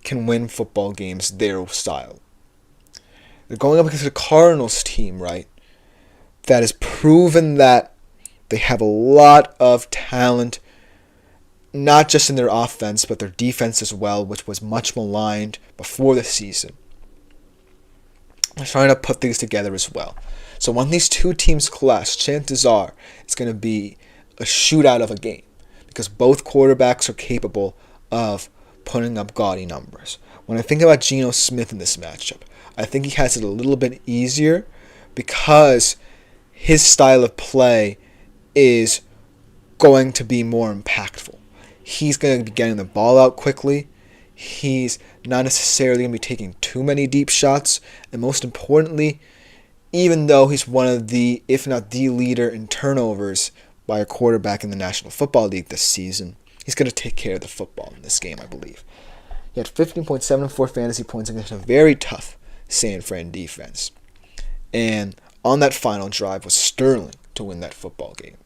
can win football games their style. They're going up against a Cardinals team, right, that has proven that they have a lot of talent, not just in their offense, but their defense as well, which was much maligned before the season. They're trying to put things together as well. So when these two teams clash, chances are it's going to be a shootout of a game, because both quarterbacks are capable of putting up gaudy numbers. When I think about Geno Smith in this matchup, I think he has it a little bit easier because his style of play is going to be more impactful. He's going to be getting the ball out quickly. He's not necessarily going to be taking too many deep shots. And most importantly, even though he's one of the, if not the leader in turnovers by a quarterback in the National Football League this season, he's going to take care of the football in this game, I believe. He had 15.74 fantasy points against a very tough San Fran defense. And on that final drive was sterling to win that football game.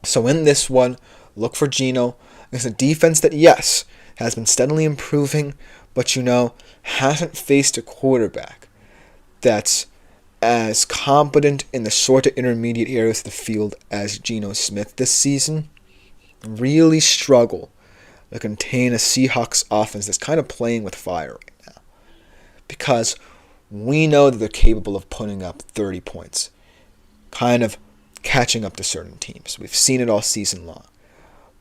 So in this one, look for Geno against a defense that, yes, has been steadily improving, but hasn't faced a quarterback that's as competent in the short to intermediate areas of the field as Geno Smith this season. Really struggle to contain a Seahawks offense that's kind of playing with fire right now. Because we know that they're capable of putting up 30 points, kind of catching up to certain teams. We've seen it all season long.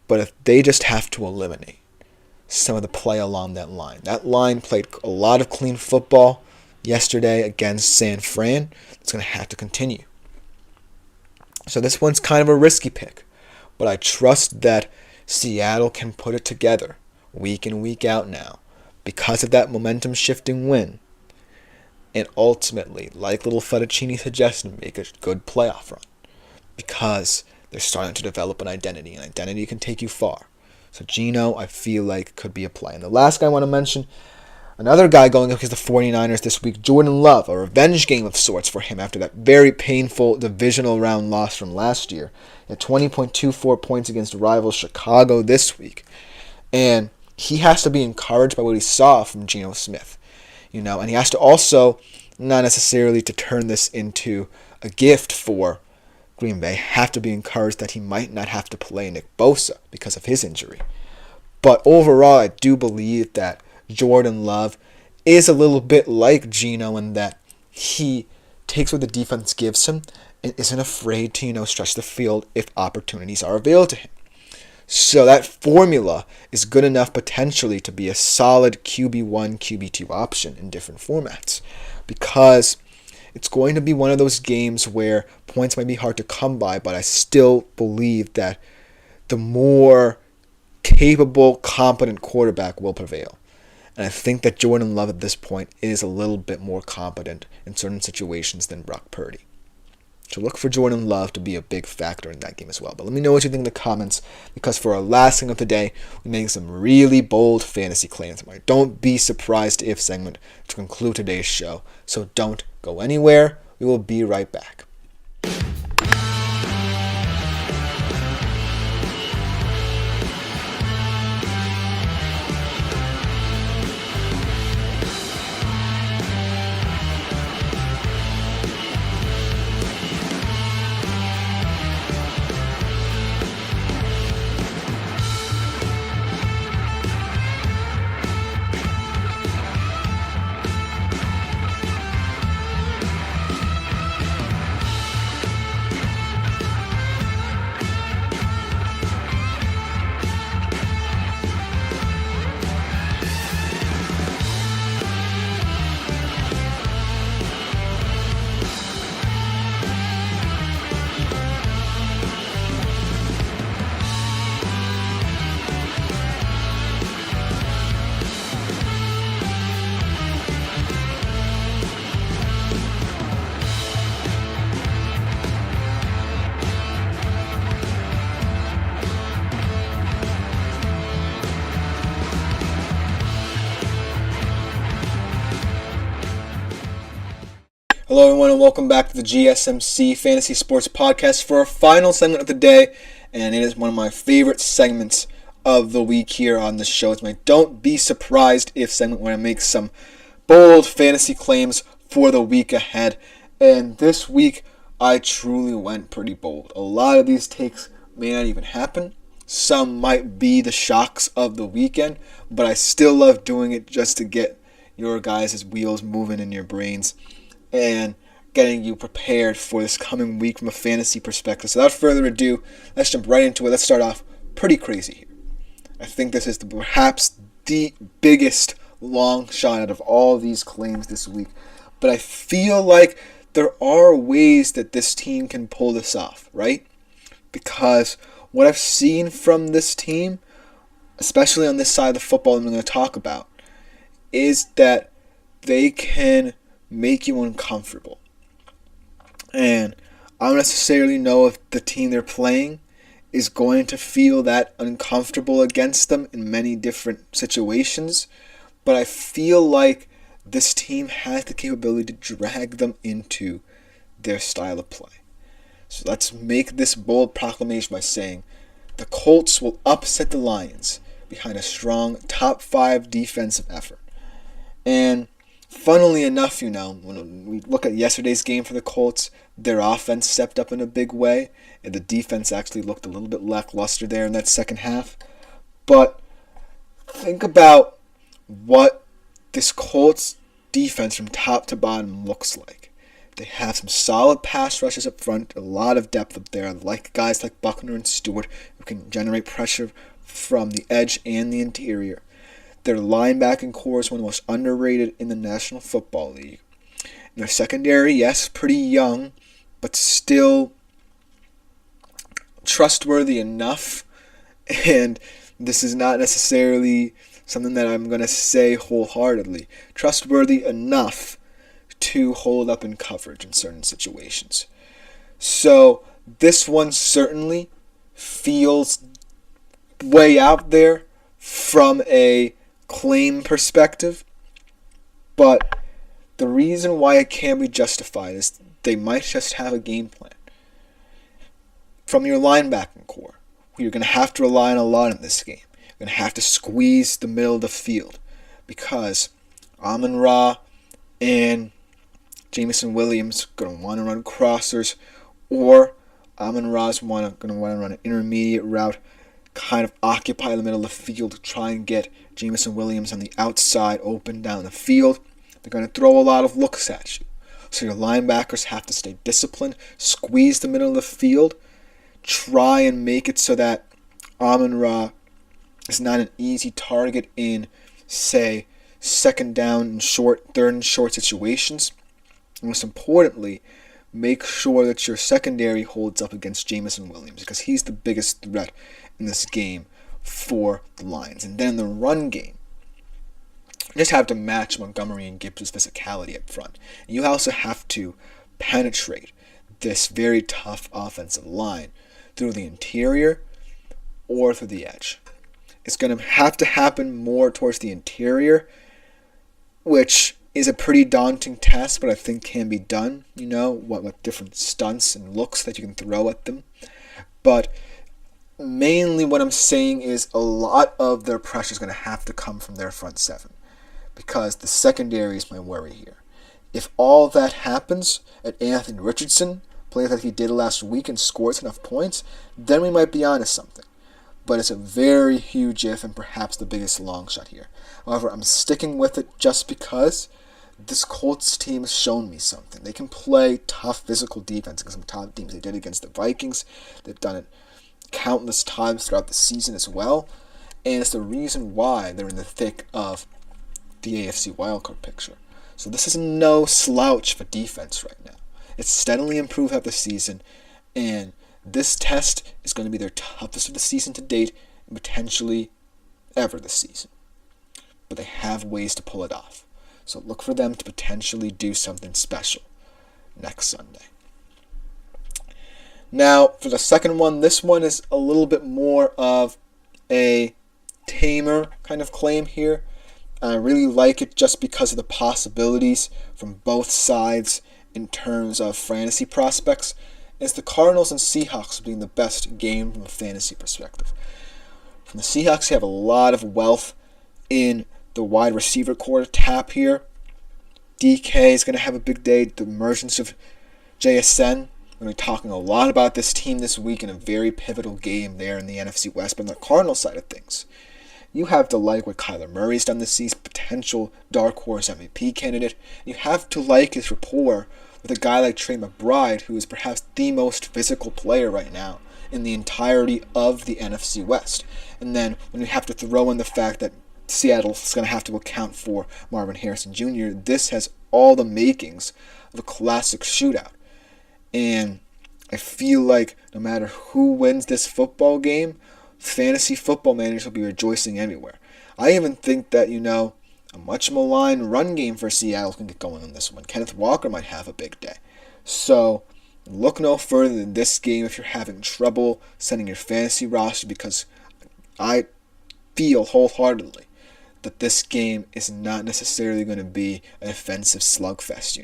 But if they just have to eliminate some of the play along that line played a lot of clean football yesterday against San Fran. It's going to have to continue. So this one's kind of a risky pick, but I trust that Seattle can put it together week in, week out now because of that momentum-shifting win. And ultimately, like little Fettuccine suggested, make a good playoff run because they're starting to develop an identity, and identity can take you far. So Geno, I feel like, could be a play. And the last guy I want to mention, another guy going up against the 49ers this week, Jordan Love, a revenge game of sorts for him after that very painful divisional round loss from last year. He had 20.24 points against rival Chicago this week. And he has to be encouraged by what he saw from Geno Smith. And he has to also, not necessarily to turn this into a gift for Green Bay, have to be encouraged that he might not have to play Nick Bosa because of his injury. But overall, I do believe that Jordan Love is a little bit like Geno in that he takes what the defense gives him and isn't afraid to, stretch the field if opportunities are available to him. So that formula is good enough potentially to be a solid QB1, QB2 option in different formats because it's going to be one of those games where points might be hard to come by, but I still believe that the more capable, competent quarterback will prevail. And I think that Jordan Love at this point is a little bit more competent in certain situations than Brock Purdy. So look for Jordan Love to be a big factor in that game as well. But let me know what you think in the comments, because for our last thing of the day, we make some really bold fantasy claims. Don't be surprised if segment to conclude today's show. So don't go anywhere. We will be right back. Hello everyone and welcome back to the GSMC Fantasy Sports Podcast for our final segment of the day, and it is one of my favorite segments of the week here on the show. It's my Don't Be Surprised If segment where I make some bold fantasy claims for the week ahead, and this week I truly went pretty bold. A lot of these takes may not even happen. Some might be the shocks of the weekend, but I still love doing it just to get your guys' wheels moving in your brains and getting you prepared for this coming week from a fantasy perspective. So without further ado, let's jump right into it. Let's start off pretty crazy here. I think this is perhaps the biggest long shot out of all these claims this week. But I feel like there are ways that this team can pull this off, right? Because what I've seen from this team especially on this side of the football I'm going to talk about, is that they can make you uncomfortable. And I don't necessarily know if the team they're playing is going to feel that uncomfortable against them in many different situations, but I feel like this team has the capability to drag them into their style of play. So let's make this bold proclamation by saying the Colts will upset the Lions behind a strong top 5 defensive effort. And funnily enough, when we look at yesterday's game for the Colts, their offense stepped up in a big way, and the defense actually looked a little bit lackluster there in that second half. But think about what this Colts defense from top to bottom looks like. They have some solid pass rushes up front, a lot of depth up there, like guys like Buckner and Stewart who can generate pressure from the edge and the interior. Their linebacking core is one of the most underrated in the National Football League. And their secondary, yes, pretty young, but still trustworthy enough. And this is not necessarily something that I'm going to say wholeheartedly. Trustworthy enough to hold up in coverage in certain situations. So this one certainly feels way out there from a claim perspective, but the reason why it can be justified is they might just have a game plan. From your linebacking core, who you're going to have to rely on a lot in this game. You're going to have to squeeze the middle of the field because Amon-Ra and Jameson Williams are going to want to run crossers, or Amon-Ra's going to want to run an intermediate route, kind of occupy the middle of the field to try and get Jameson Williams on the outside open down the field. They're going to throw a lot of looks at you. So your linebackers have to stay disciplined, squeeze the middle of the field, try and make it so that Amon-Ra is not an easy target in, say, second down and short, third and short situations. And most importantly, make sure that your secondary holds up against Jameson Williams because he's the biggest threat in this game for the Lions. And then the run game, you just have to match Montgomery and Gibbs' physicality up front. And you also have to penetrate this very tough offensive line through the interior or through the edge. It's going to have to happen more towards the interior, which is a pretty daunting task, but I think can be done, what different stunts and looks that you can throw at them. But mainly what I'm saying is a lot of their pressure is going to have to come from their front seven because the secondary is my worry here. If all that happens and Anthony Richardson plays like he did last week and scores enough points, then we might be onto something. But it's a very huge if and perhaps the biggest long shot here. However, I'm sticking with it just because this Colts team has shown me something. They can play tough physical defense against some top teams. They did it against the Vikings. They've done it countless times throughout the season as well. And it's the reason why they're in the thick of the AFC wildcard picture. So this is no slouch for defense right now. It's steadily improved throughout the season. And this test is going to be their toughest of the season to date and potentially ever this season. But they have ways to pull it off. So look for them to potentially do something special next Sunday. Now, for the second one, this one is a little bit more of a tamer kind of claim here. I really like it just because of the possibilities from both sides in terms of fantasy prospects. It's the Cardinals and Seahawks being the best game from a fantasy perspective. From the Seahawks, you have a lot of wealth in the wide receiver core to tap here. DK is going to have a big day. The emergence of JSN. We're going to be talking a lot about this team this week in a very pivotal game there in the NFC West. But on the Cardinals side of things, you have to like what Kyler Murray's done this season, potential dark horse MVP candidate. You have to like his rapport with a guy like Trey McBride, who is perhaps the most physical player right now in the entirety of the NFC West. And then when you have to throw in the fact that Seattle's going to have to account for Marvin Harrison Jr., this has all the makings of a classic shootout. And I feel like no matter who wins this football game, fantasy football managers will be rejoicing everywhere. I even think that, a much maligned run game for Seattle can get going on this one. Kenneth Walker might have a big day. So, look no further than this game if you're having trouble sending your fantasy roster, because I feel wholeheartedly that this game is not necessarily going to be an offensive slugfest,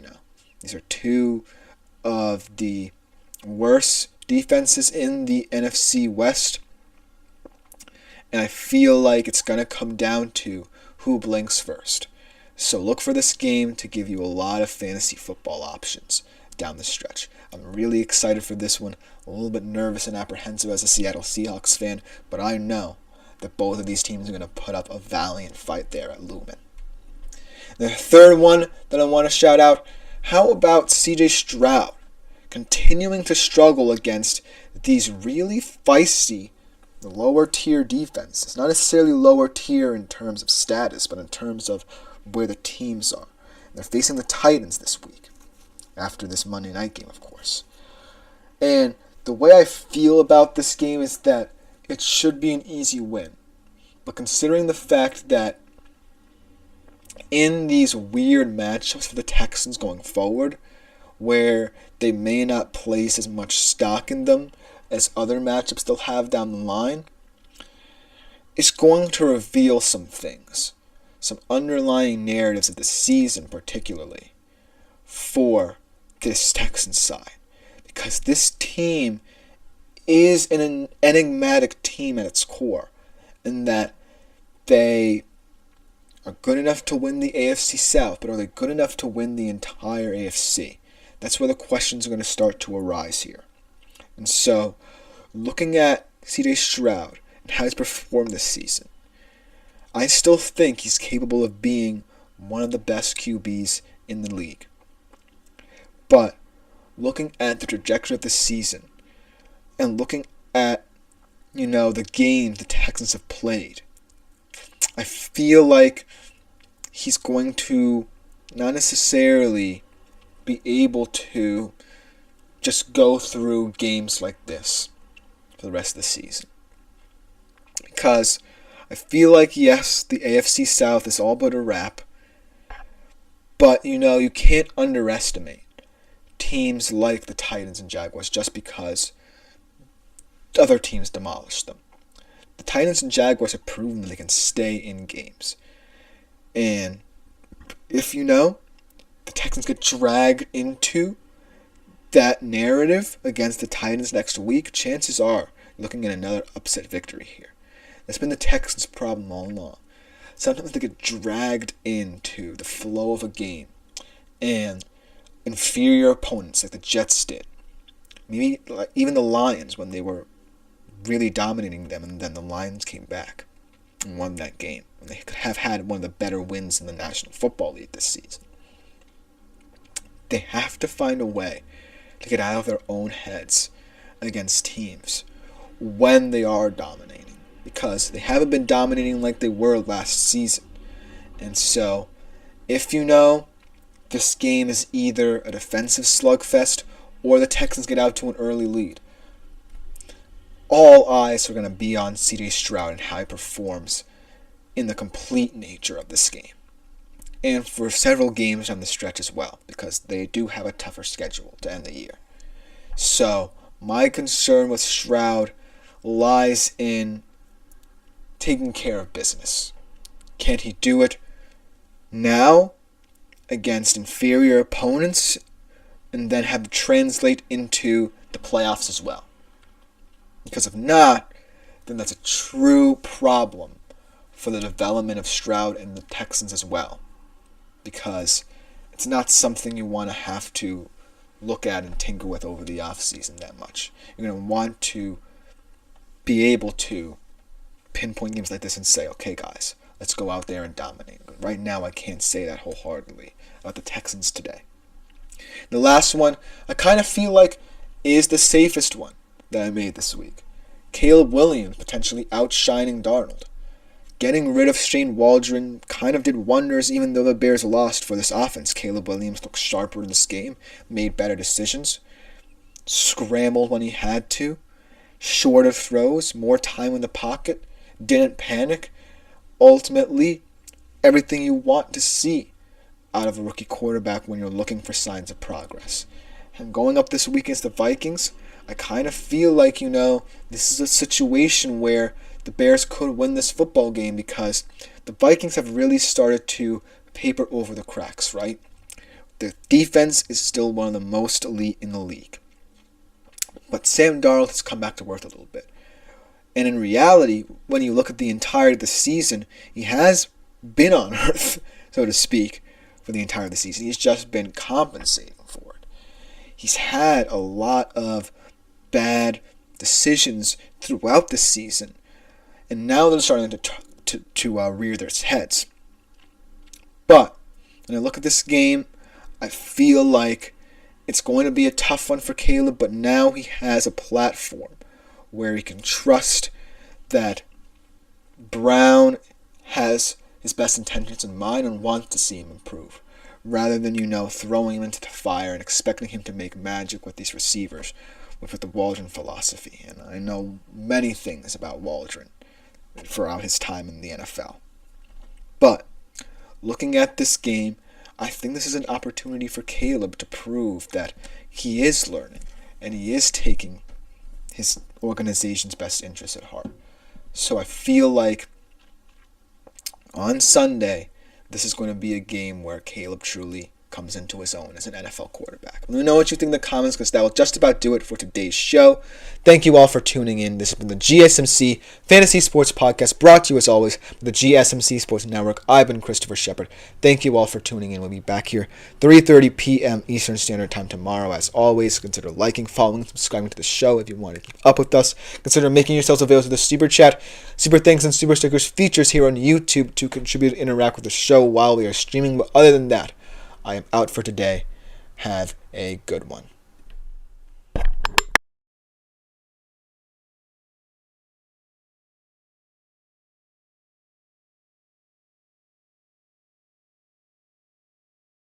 These are two of the worst defenses in the NFC West. And I feel like it's going to come down to who blinks first. So look for this game to give you a lot of fantasy football options down the stretch. I'm really excited for this one. A little bit nervous and apprehensive as a Seattle Seahawks fan, but I know that both of these teams are going to put up a valiant fight there at Lumen. The third one that I want to shout out, how about CJ Stroud continuing to struggle against these really feisty lower tier defenses? Not necessarily lower tier in terms of status, but in terms of where the teams are. And they're facing the Titans this week, after this Monday night game, of course. And the way I feel about this game is that it should be an easy win. But considering the fact that in these weird matchups for the Texans going forward, where they may not place as much stock in them as other matchups they'll have down the line, it's going to reveal some things, some underlying narratives of the season particularly for this Texans side. Because this team is an enigmatic team at its core, in that they are good enough to win the AFC South, but are they good enough to win the entire AFC? That's where the questions are going to start to arise here. And so, looking at CJ Stroud and how he's performed this season, I still think he's capable of being one of the best QBs in the league. But looking at the trajectory of the season and looking at, the games the Texans have played, I feel like he's going to not necessarily be able to just go through games like this for the rest of the season. Because I feel like, yes, the AFC South is all but a wrap, but, you can't underestimate teams like the Titans and Jaguars just because other teams demolished them. The Titans and Jaguars have proven that they can stay in games. And if the Texans get dragged into that narrative against the Titans next week, chances are you're looking at another upset victory here. That's been the Texans' problem all along. Sometimes they get dragged into the flow of a game and inferior opponents like the Jets did. Maybe even the Lions when they were really dominating them, and then the Lions came back and won that game. And they could have had one of the better wins in the National Football League this season. They have to find a way to get out of their own heads against teams when they are dominating, because they haven't been dominating like they were last season. And so, if this game is either a defensive slugfest or the Texans get out to an early lead, all eyes are going to be on CJ Stroud and how he performs in the complete nature of this game. And for several games down the stretch as well, because they do have a tougher schedule to end the year. So, my concern with Stroud lies in taking care of business. Can he do it now against inferior opponents and then have it translate into the playoffs as well? Because if not, then that's a true problem for the development of Stroud and the Texans as well. Because it's not something you want to have to look at and tinker with over the offseason that much. You're going to want to be able to pinpoint games like this and say, okay guys, let's go out there and dominate. But right now I can't say that wholeheartedly about the Texans today. The last one, I kind of feel like is the safest one that I made this week. Caleb Williams potentially outshining Darnold. Getting rid of Shane Waldron kind of did wonders even though the Bears lost for this offense. Caleb Williams looked sharper in this game, made better decisions, scrambled when he had to, shorter throws, more time in the pocket, didn't panic. Ultimately, everything you want to see out of a rookie quarterback when you're looking for signs of progress. And going up this week against the Vikings, I kind of feel like, this is a situation where the Bears could win this football game because the Vikings have really started to paper over the cracks, right? The defense is still one of the most elite in the league. But Sam Darnold has come back to earth a little bit. And in reality, when you look at the entirety of the season, he has been on earth, so to speak, for the entire of the season. He's just been compensating for it. He's had a lot of bad decisions throughout the season, and now they're starting to rear their heads. But when I look at this game, I feel like it's going to be a tough one for Caleb, but now he has a platform where he can trust that Brown has his best intentions in mind and wants to see him improve, rather than, throwing him into the fire and expecting him to make magic with these receivers, with the Waldron philosophy. And I know many things about Waldron throughout his time in the NFL. But looking at this game, I think this is an opportunity for Caleb to prove that he is learning and he is taking his organization's best interests at heart. So I feel like on Sunday, this is going to be a game where Caleb truly comes into his own as an NFL quarterback. Let me know what you think in the comments, because that will just about do it for today's show. Thank you all for tuning in. This has been the GSMC Fantasy Sports Podcast, brought to you as always by the GSMC Sports Network. I've been Christopher Shepard. Thank you all for tuning in. We'll be back here 3:30 p.m. Eastern Standard Time tomorrow. As always, consider liking, following, subscribing to the show if you want to keep up with us. Consider making yourselves available to the Super Chat, Super Thanks, and Super Stickers features here on YouTube to contribute and interact with the show while we are streaming. But other than that, I am out for today. Have a good one.